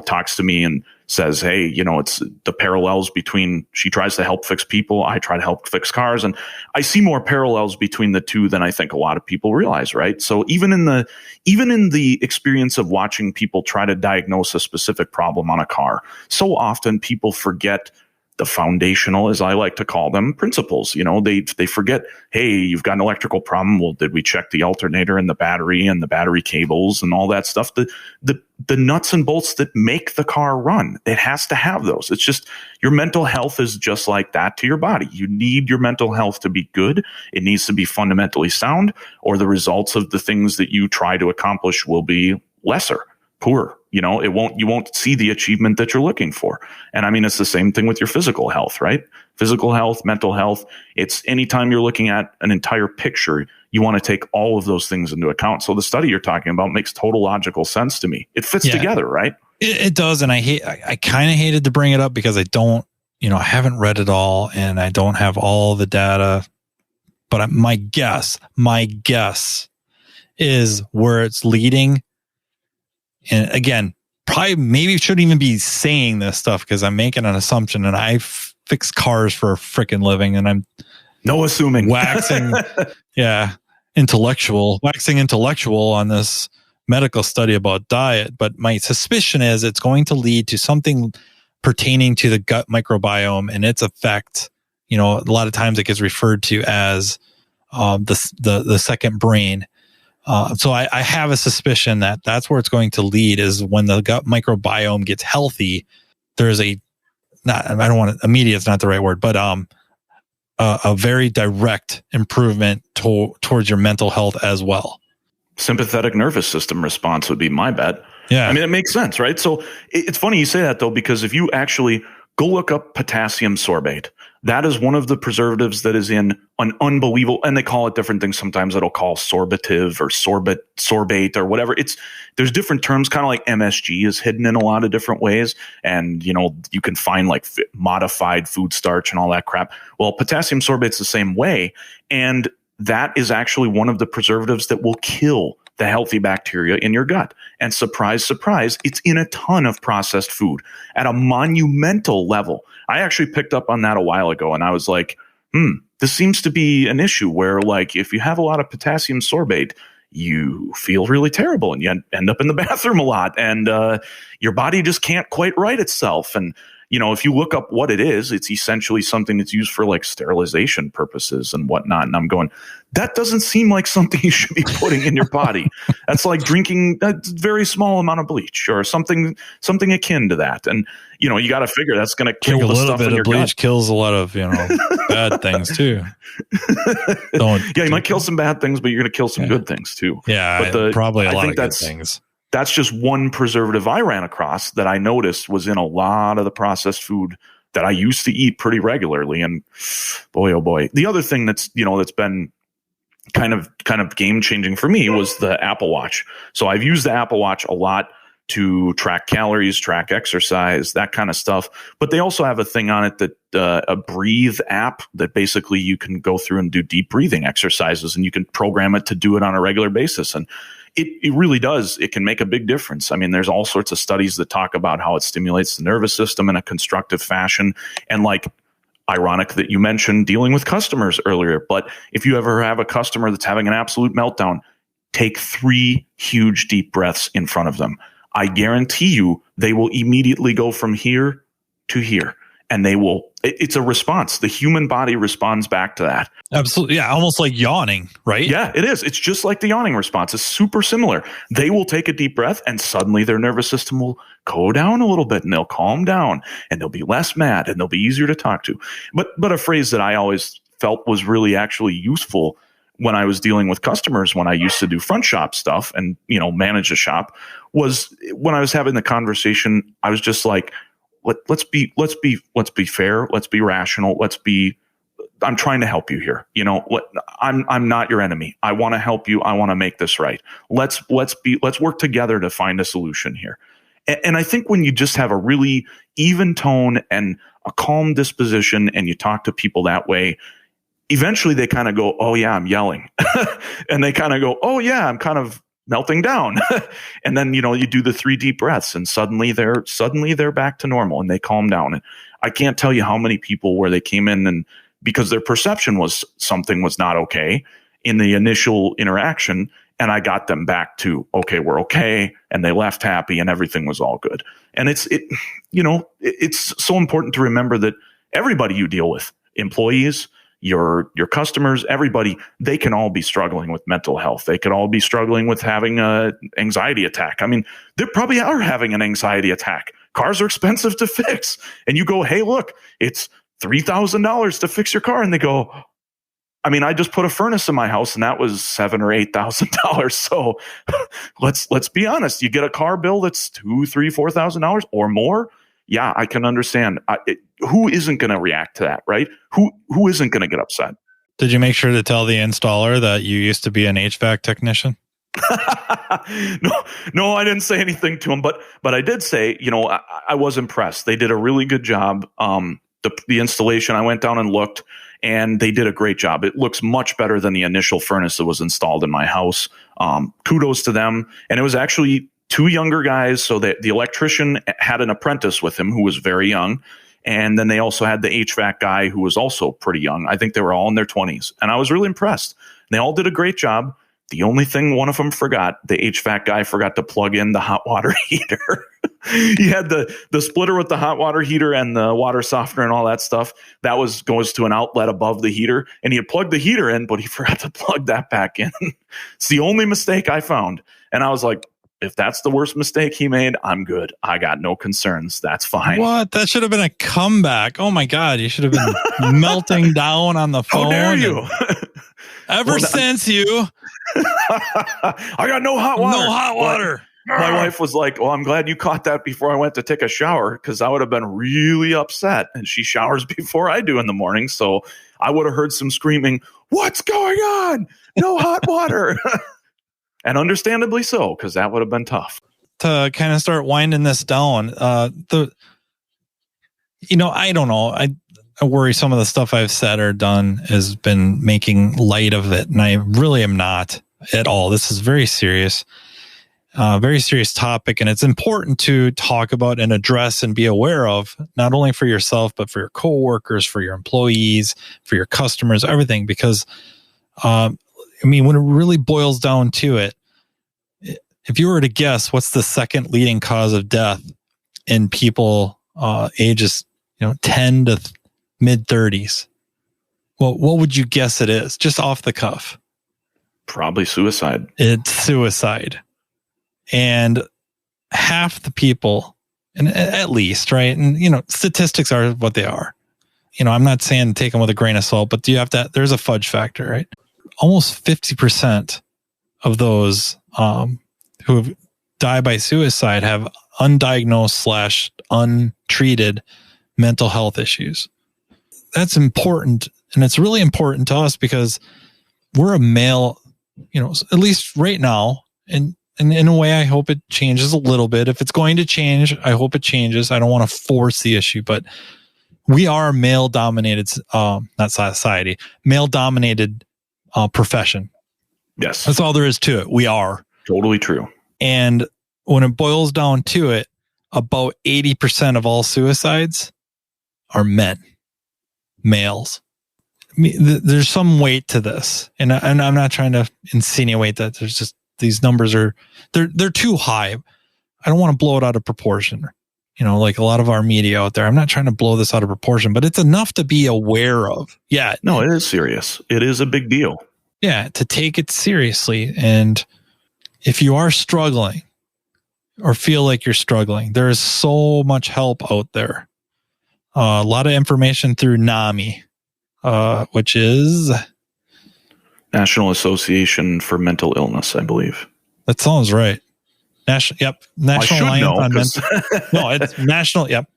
Speaker 3: talks to me and says, hey, it's the parallels between, she tries to help fix people, I try to help fix cars. And I see more parallels between the two than I think a lot of people realize, right? So even in the experience of watching people try to diagnose a specific problem on a car, so often people forget the foundational, as I like to call them, principles. They forget, hey, you've got an electrical problem. Well, did we check the alternator and the battery cables and all that stuff? The nuts and bolts that make the car run, it has to have those. It's just, your mental health is just like that to your body. You need your mental health to be good. It needs to be fundamentally sound, or the results of the things that you try to accomplish will be lesser, poor. You won't see the achievement that you're looking for. And it's the same thing with your physical health, right? Physical health, mental health. It's anytime you're looking at an entire picture, you want to take all of those things into account. So the study you're talking about makes total logical sense to me. It fits together, right?
Speaker 2: It does. And I kind of hated to bring it up because I don't, I haven't read it all and I don't have all the data, but my guess is where it's leading. And again, probably maybe shouldn't even be saying this stuff because I'm making an assumption and I fix cars for a freaking living and I'm
Speaker 3: no assuming
Speaker 2: waxing intellectual on this medical study about diet. But my suspicion is it's going to lead to something pertaining to the gut microbiome and its effect. A lot of times it gets referred to as the second brain. So I have a suspicion that that's where it's going to lead is when the gut microbiome gets healthy. There's immediate's not the right word, but a very direct improvement towards your mental health as well.
Speaker 3: Sympathetic nervous system response would be my bet.
Speaker 2: Yeah.
Speaker 3: I mean, it makes sense, right? So it's funny you say that though, because if you actually go look up potassium sorbate, that is one of the preservatives that is in an unbelievable, and they call it different things. Sometimes it'll call sorbative or sorbate or whatever. There's different terms, kind of like MSG is hidden in a lot of different ways. And, you can find like modified food starch and all that crap. Well, potassium sorbate's the same way. And that is actually one of the preservatives that will kill the healthy bacteria in your gut. And surprise, surprise, it's in a ton of processed food at a monumental level. I actually picked up on that a while ago and I was like, this seems to be an issue where like if you have a lot of potassium sorbate, you feel really terrible and you end up in the bathroom a lot and your body just can't quite right itself. And if you look up what it is, it's essentially something that's used for like sterilization purposes and whatnot. And I'm going, that doesn't seem like something you should be putting in your body. That's like drinking a very small amount of bleach or something akin to that. And, you got to figure that's going to kill the stuff in your gut. A little bit of bleach
Speaker 2: kills a lot of, bad things too.
Speaker 3: You might kill some bad things, but you're going to kill some good things too.
Speaker 2: Yeah, but probably a lot of good things.
Speaker 3: That's just one preservative I ran across that I noticed was in a lot of the processed food that I used to eat pretty regularly. And boy, oh boy. The other thing that's been kind of game changing for me was the Apple Watch. So I've used the Apple Watch a lot to track calories, track exercise, that kind of stuff. But they also have a thing on it that a Breathe app that basically you can go through and do deep breathing exercises and you can program it to do it on a regular basis. And it really does. It can make a big difference. I mean, there's all sorts of studies that talk about how it stimulates the nervous system in a constructive fashion. And like, ironic that you mentioned dealing with customers earlier, but if you ever have a customer that's having an absolute meltdown, take 3 huge deep breaths in front of them. I guarantee you they will immediately go from here to here. And it's a response. The human body responds back to that.
Speaker 2: Absolutely. Yeah. Almost like yawning, right?
Speaker 3: Yeah, it is. It's just like the yawning response. It's super similar. They will take a deep breath and suddenly their nervous system will go down a little bit and they'll calm down and they'll be less mad and they'll be easier to talk to. But a phrase that I always felt was really actually useful when I was dealing with customers, when I used to do front shop stuff and, manage a shop, was when I was having the conversation, I was just like, let's be fair. Let's be rational. I'm trying to help you here. I'm not your enemy. I want to help you. I want to make this right. Let's work together to find a solution here. And I think when you just have a really even tone and a calm disposition and you talk to people that way, eventually they kind of go, oh yeah, I'm yelling. And they kind of go, oh yeah, I'm kind of melting down. And then, you do the 3 deep breaths and suddenly they're back to normal and they calm down. And I can't tell you how many people where they came in and because their perception was something was not okay in the initial interaction. And I got them back to, okay, we're okay. And they left happy and everything was all good. And it's so important to remember that everybody you deal with, employees, your customers, everybody, they can all be struggling with mental health. They could all be struggling with having an anxiety attack. I mean, they probably are having an anxiety attack. Cars are expensive to fix. And you go, hey, look, it's $3,000 to fix your car. And they go, I mean, I just put a furnace in my house and that was $7,000 or $8,000. So let's be honest. You get a car bill that's $2,000, $3,000, $4,000 or more. Yeah, I can understand. Who isn't going to react to that, right? Who isn't going to get upset?
Speaker 2: Did you make sure to tell the installer that you used to be an HVAC technician?
Speaker 3: No, I didn't say anything to him, but I did say, I was impressed. They did a really good job. The installation, I went down and looked, and they did a great job. It looks much better than the initial furnace that was installed in my house. Kudos to them. And it was actually two younger guys. So that the electrician had an apprentice with him who was very young. And then they also had the HVAC guy who was also pretty young. I think they were all in their 20s. And I was really impressed. They all did a great job. The only thing one of them forgot, the HVAC guy forgot to plug in the hot water heater. He had the splitter with the hot water heater and the water softener and all that stuff. That goes to an outlet above the heater. And he had plugged the heater in, but he forgot to plug that back in. It's the only mistake I found. And I was like, if that's the worst mistake he made, I'm good. I got no concerns. That's fine.
Speaker 2: What? That should have been a comeback. Oh my God. You should have been melting down on the phone.
Speaker 3: How dare you?
Speaker 2: Since you.
Speaker 3: I got no hot water.
Speaker 2: No hot water.
Speaker 3: My wife was like, well, I'm glad you caught that before I went to take a shower, because I would have been really upset. And she showers before I do in the morning. So I would have heard some screaming, what's going on? No hot water. And understandably so, because that would have been tough.
Speaker 2: To kind of start winding this down, I don't know. I worry some of the stuff I've said or done has been making light of it. And I really am not at all. This is very serious topic. And it's important to talk about and address and be aware of, not only for yourself, but for your coworkers, for your employees, for your customers, everything. Because, when it really boils down to it, if you were to guess what's the second leading cause of death in people ages 10 to mid 30s, well, what would you guess it is, just off the cuff?
Speaker 3: Probably suicide.
Speaker 2: It's suicide. And half the people, and at least, right? And statistics are what they are. I'm not saying take them with a grain of salt, but there's a fudge factor, right? Almost 50% of those who have died by suicide have undiagnosed / untreated mental health issues. That's important. And it's really important to us because we're a male, at least right now. And in a way, I hope it changes a little bit. If it's going to change, I hope it changes. I don't want to force the issue, but we are male dominated, not society, male dominated profession.
Speaker 3: Yes.
Speaker 2: That's all there is to it. We are.
Speaker 3: Totally true.
Speaker 2: And when it boils down to it, about 80% of all suicides are males. There's some weight to this. And I'm not trying to insinuate that there's just, these numbers they're too high. I don't want to blow it out of proportion. Like a lot of our media out there, I'm not trying to blow this out of proportion, but it's enough to be aware of. Yeah.
Speaker 3: No, it is serious. It is a big deal.
Speaker 2: Yeah. To take it seriously. And if you are struggling or feel like you're struggling, there is so much help out there. A lot of information through NAMI, which is
Speaker 3: National Association for Mental Illness, I believe.
Speaker 2: That sounds right. National Alliance on Mental. No, it's national. Yep,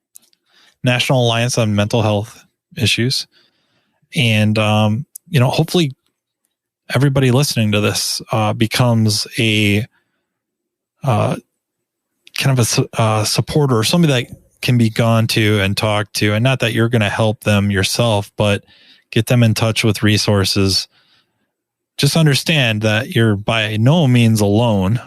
Speaker 2: National Alliance on Mental Health Issues, and hopefully, everybody listening to this becomes a kind of a supporter or somebody that can be gone to and talked to, and not that you're going to help them yourself, but get them in touch with resources. Just understand that you're by no means alone.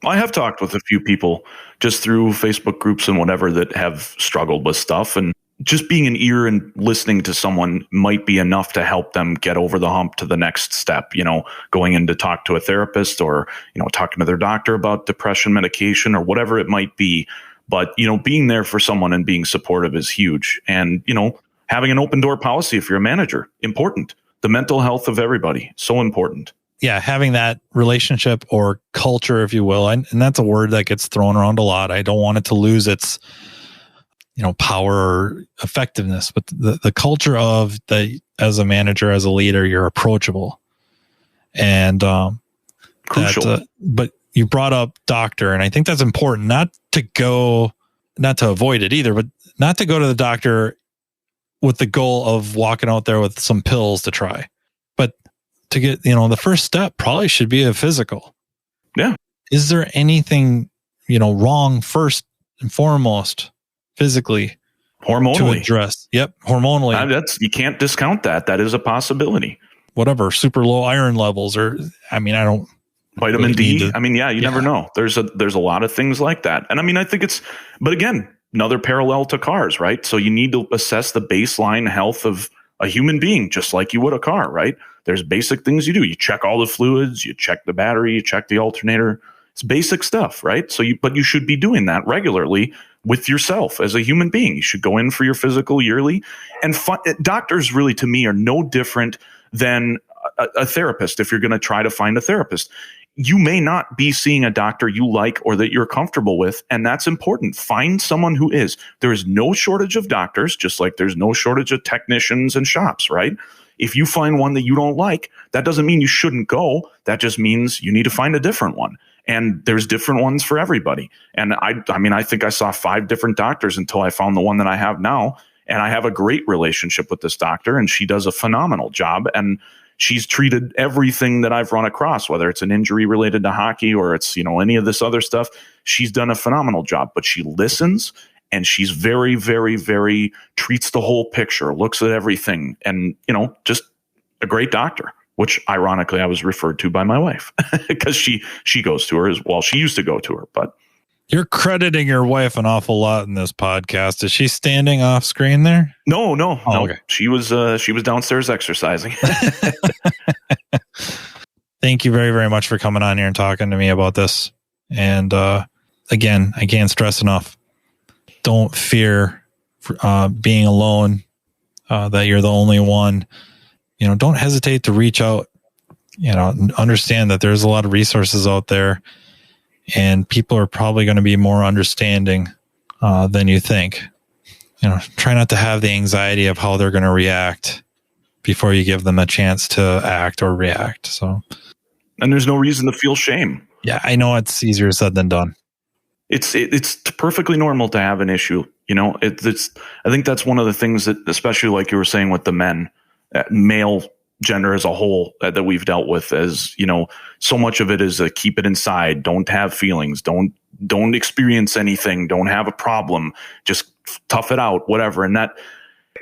Speaker 3: I have talked with a few people just through Facebook groups and whatever that have struggled with stuff, and just being an ear and listening to someone might be enough to help them get over the hump to the next step, going in to talk to a therapist or, talking to their doctor about depression medication or whatever it might be. But, being there for someone and being supportive is huge. And, having an open door policy if you're a manager, important. The mental health of everybody, so important.
Speaker 2: Yeah, having that relationship or culture, if you will, and that's a word that gets thrown around a lot. I don't want it to lose its, power or effectiveness, but the culture of as a manager, as a leader, you're approachable, and
Speaker 3: crucial.
Speaker 2: But you brought up doctor, and I think that's important. Not to avoid it either, but not to go to the doctor with the goal of walking out there with some pills to try. to get, the first step probably should be a physical.
Speaker 3: Yeah.
Speaker 2: Is there anything, wrong first and foremost physically
Speaker 3: Hormonally.
Speaker 2: to address? Yep. Hormonally.
Speaker 3: You can't discount that. That is a possibility.
Speaker 2: Whatever, super low iron levels, or, I don't.
Speaker 3: Vitamin D. You never know. There's a lot of things like that. And I think but again, another parallel to cars, right? So you need to assess the baseline health of a human being, just like you would a car, right? There's basic things you do. You check all the fluids, you check the battery, you check the alternator. It's basic stuff, right? But you should be doing that regularly with yourself as a human being. You should go in for your physical yearly. And doctors really, to me, are no different than a therapist. If you're going to try to find a therapist, you may not be seeing a doctor you like or that you're comfortable with, and that's important. Find someone who is. There is no shortage of doctors, just like there's no shortage of technicians and shops, right? If you find one that you don't like, that doesn't mean you shouldn't go. That just means you need to find a different one. And there's different ones for everybody. And I think I saw 5 different doctors until I found the one that I have now. And I have a great relationship with this doctor, and she does a phenomenal job. And she's treated everything that I've run across, whether it's an injury related to hockey or it's, any of this other stuff. She's done a phenomenal job, but she listens, and she's very, very, very treats the whole picture, looks at everything, and, just a great doctor, which ironically I was referred to by my wife because she goes to her as well. She used to go to her, but.
Speaker 2: You're crediting your wife an awful lot in this podcast. Is she standing off screen there?
Speaker 3: No.
Speaker 2: Okay.
Speaker 3: She was downstairs exercising.
Speaker 2: Thank you very, very much for coming on here and talking to me about this. And again, I can't stress enough. Don't fear being alone, that you're the only one. Don't hesitate to reach out. Understand that there's a lot of resources out there. And people are probably going to be more understanding than you think. Try not to have the anxiety of how they're going to react before you give them a chance to act or react. So,
Speaker 3: and there's no reason to feel shame.
Speaker 2: Yeah, I know it's easier said than done.
Speaker 3: It's perfectly normal to have an issue. I think that's one of the things that, especially like you were saying with the men, male gender as a whole, that we've dealt with, as so much of it is keep it inside, don't have feelings, don't experience anything, don't have a problem, just tough it out, whatever. And that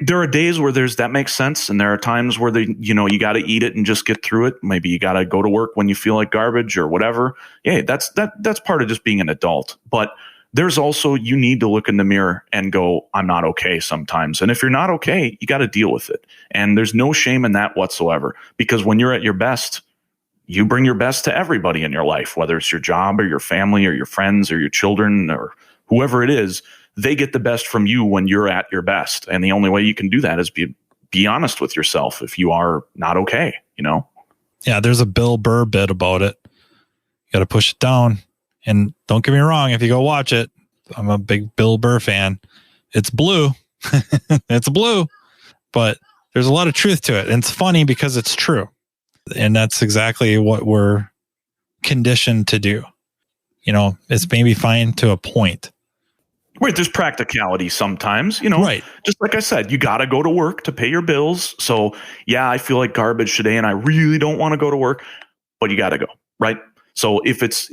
Speaker 3: there are days where that makes sense, and there are times where you got to eat it and just get through it. Maybe you got to go to work when you feel like garbage or whatever. Yeah, that's part of just being an adult. But there's also, you need to look in the mirror and go, I'm not okay sometimes. And if you're not okay, you got to deal with it. And there's no shame in that whatsoever, because when you're at your best, you bring your best to everybody in your life, whether it's your job or your family or your friends or your children or whoever it is. They get the best from you when you're at your best. And the only way you can do that is be honest with yourself if you are not okay, Yeah,
Speaker 2: there's a Bill Burr bit about it. You got to push it down. And don't get me wrong, if you go watch it, I'm a big Bill Burr fan. It's blue. It's blue. But there's a lot of truth to it. And it's funny because it's true. And that's exactly what we're conditioned to do. It's maybe fine to a point.
Speaker 3: Right, there's practicality sometimes,
Speaker 2: Right.
Speaker 3: Just like I said, you got to go to work to pay your bills. So, yeah, I feel like garbage today and I really don't want to go to work, but you got to go, right? So if it's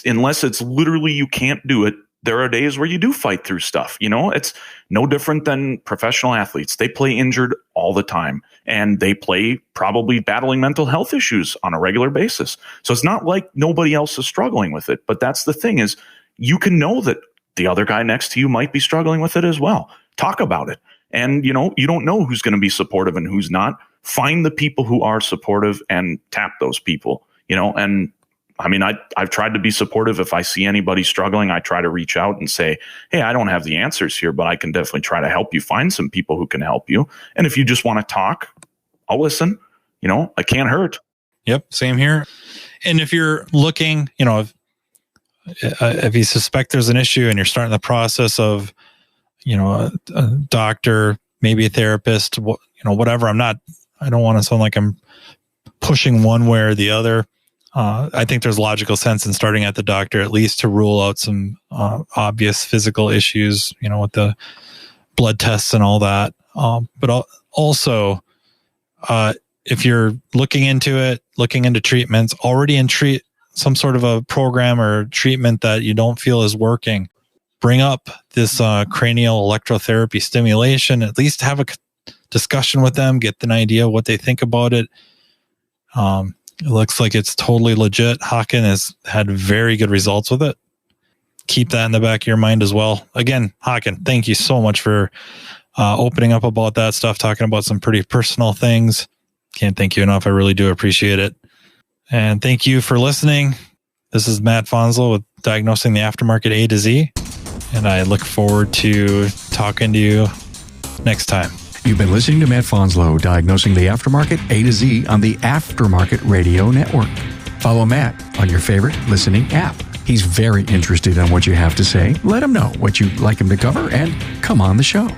Speaker 3: unless it's literally you can't do it, there are days where you do fight through stuff. It's no different than professional athletes. They play injured all the time, and they play probably battling mental health issues on a regular basis. So it's not like nobody else is struggling with it. But that's the thing, is you can know that the other guy next to you might be struggling with it as well. Talk about it. And, you don't know who's going to be supportive and who's not. Find the people who are supportive and tap those people, and I've tried to be supportive. If I see anybody struggling, I try to reach out and say, hey, I don't have the answers here, but I can definitely try to help you find some people who can help you. And if you just want to talk, I'll listen. I can't hurt.
Speaker 2: Yep. Same here. And if you're looking, if you suspect there's an issue and you're starting the process of, a doctor, maybe a therapist, whatever, I don't want to sound like I'm pushing one way or the other. I think there's logical sense in starting at the doctor, at least to rule out some obvious physical issues, with the blood tests and all that. But also, if you're looking into treatments, already in some sort of a program or treatment that you don't feel is working, bring up this cranial electrotherapy stimulation. At least have a discussion with them, get an idea what they think about it. It looks like it's totally legit. Haakan has had very good results with it. Keep that in the back of your mind as well. Again, Haakan, thank you so much for opening up about that stuff, talking about some pretty personal things. Can't thank you enough. I really do appreciate it. And thank you for listening. This is Matt Fanslow with Diagnosing the Aftermarket A to Z. And I look forward to talking to you next time.
Speaker 1: You've been listening to Matt Fanslow, Diagnosing the Aftermarket A to Z on the Aftermarket Radio Network. Follow Matt on your favorite listening app. He's very interested in what you have to say. Let him know what you'd like him to cover and come on the show.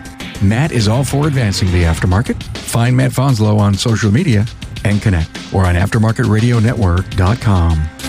Speaker 1: Matt is all for advancing the aftermarket. Find Matt Fanslow on social media and connect or on aftermarketradionetwork.com.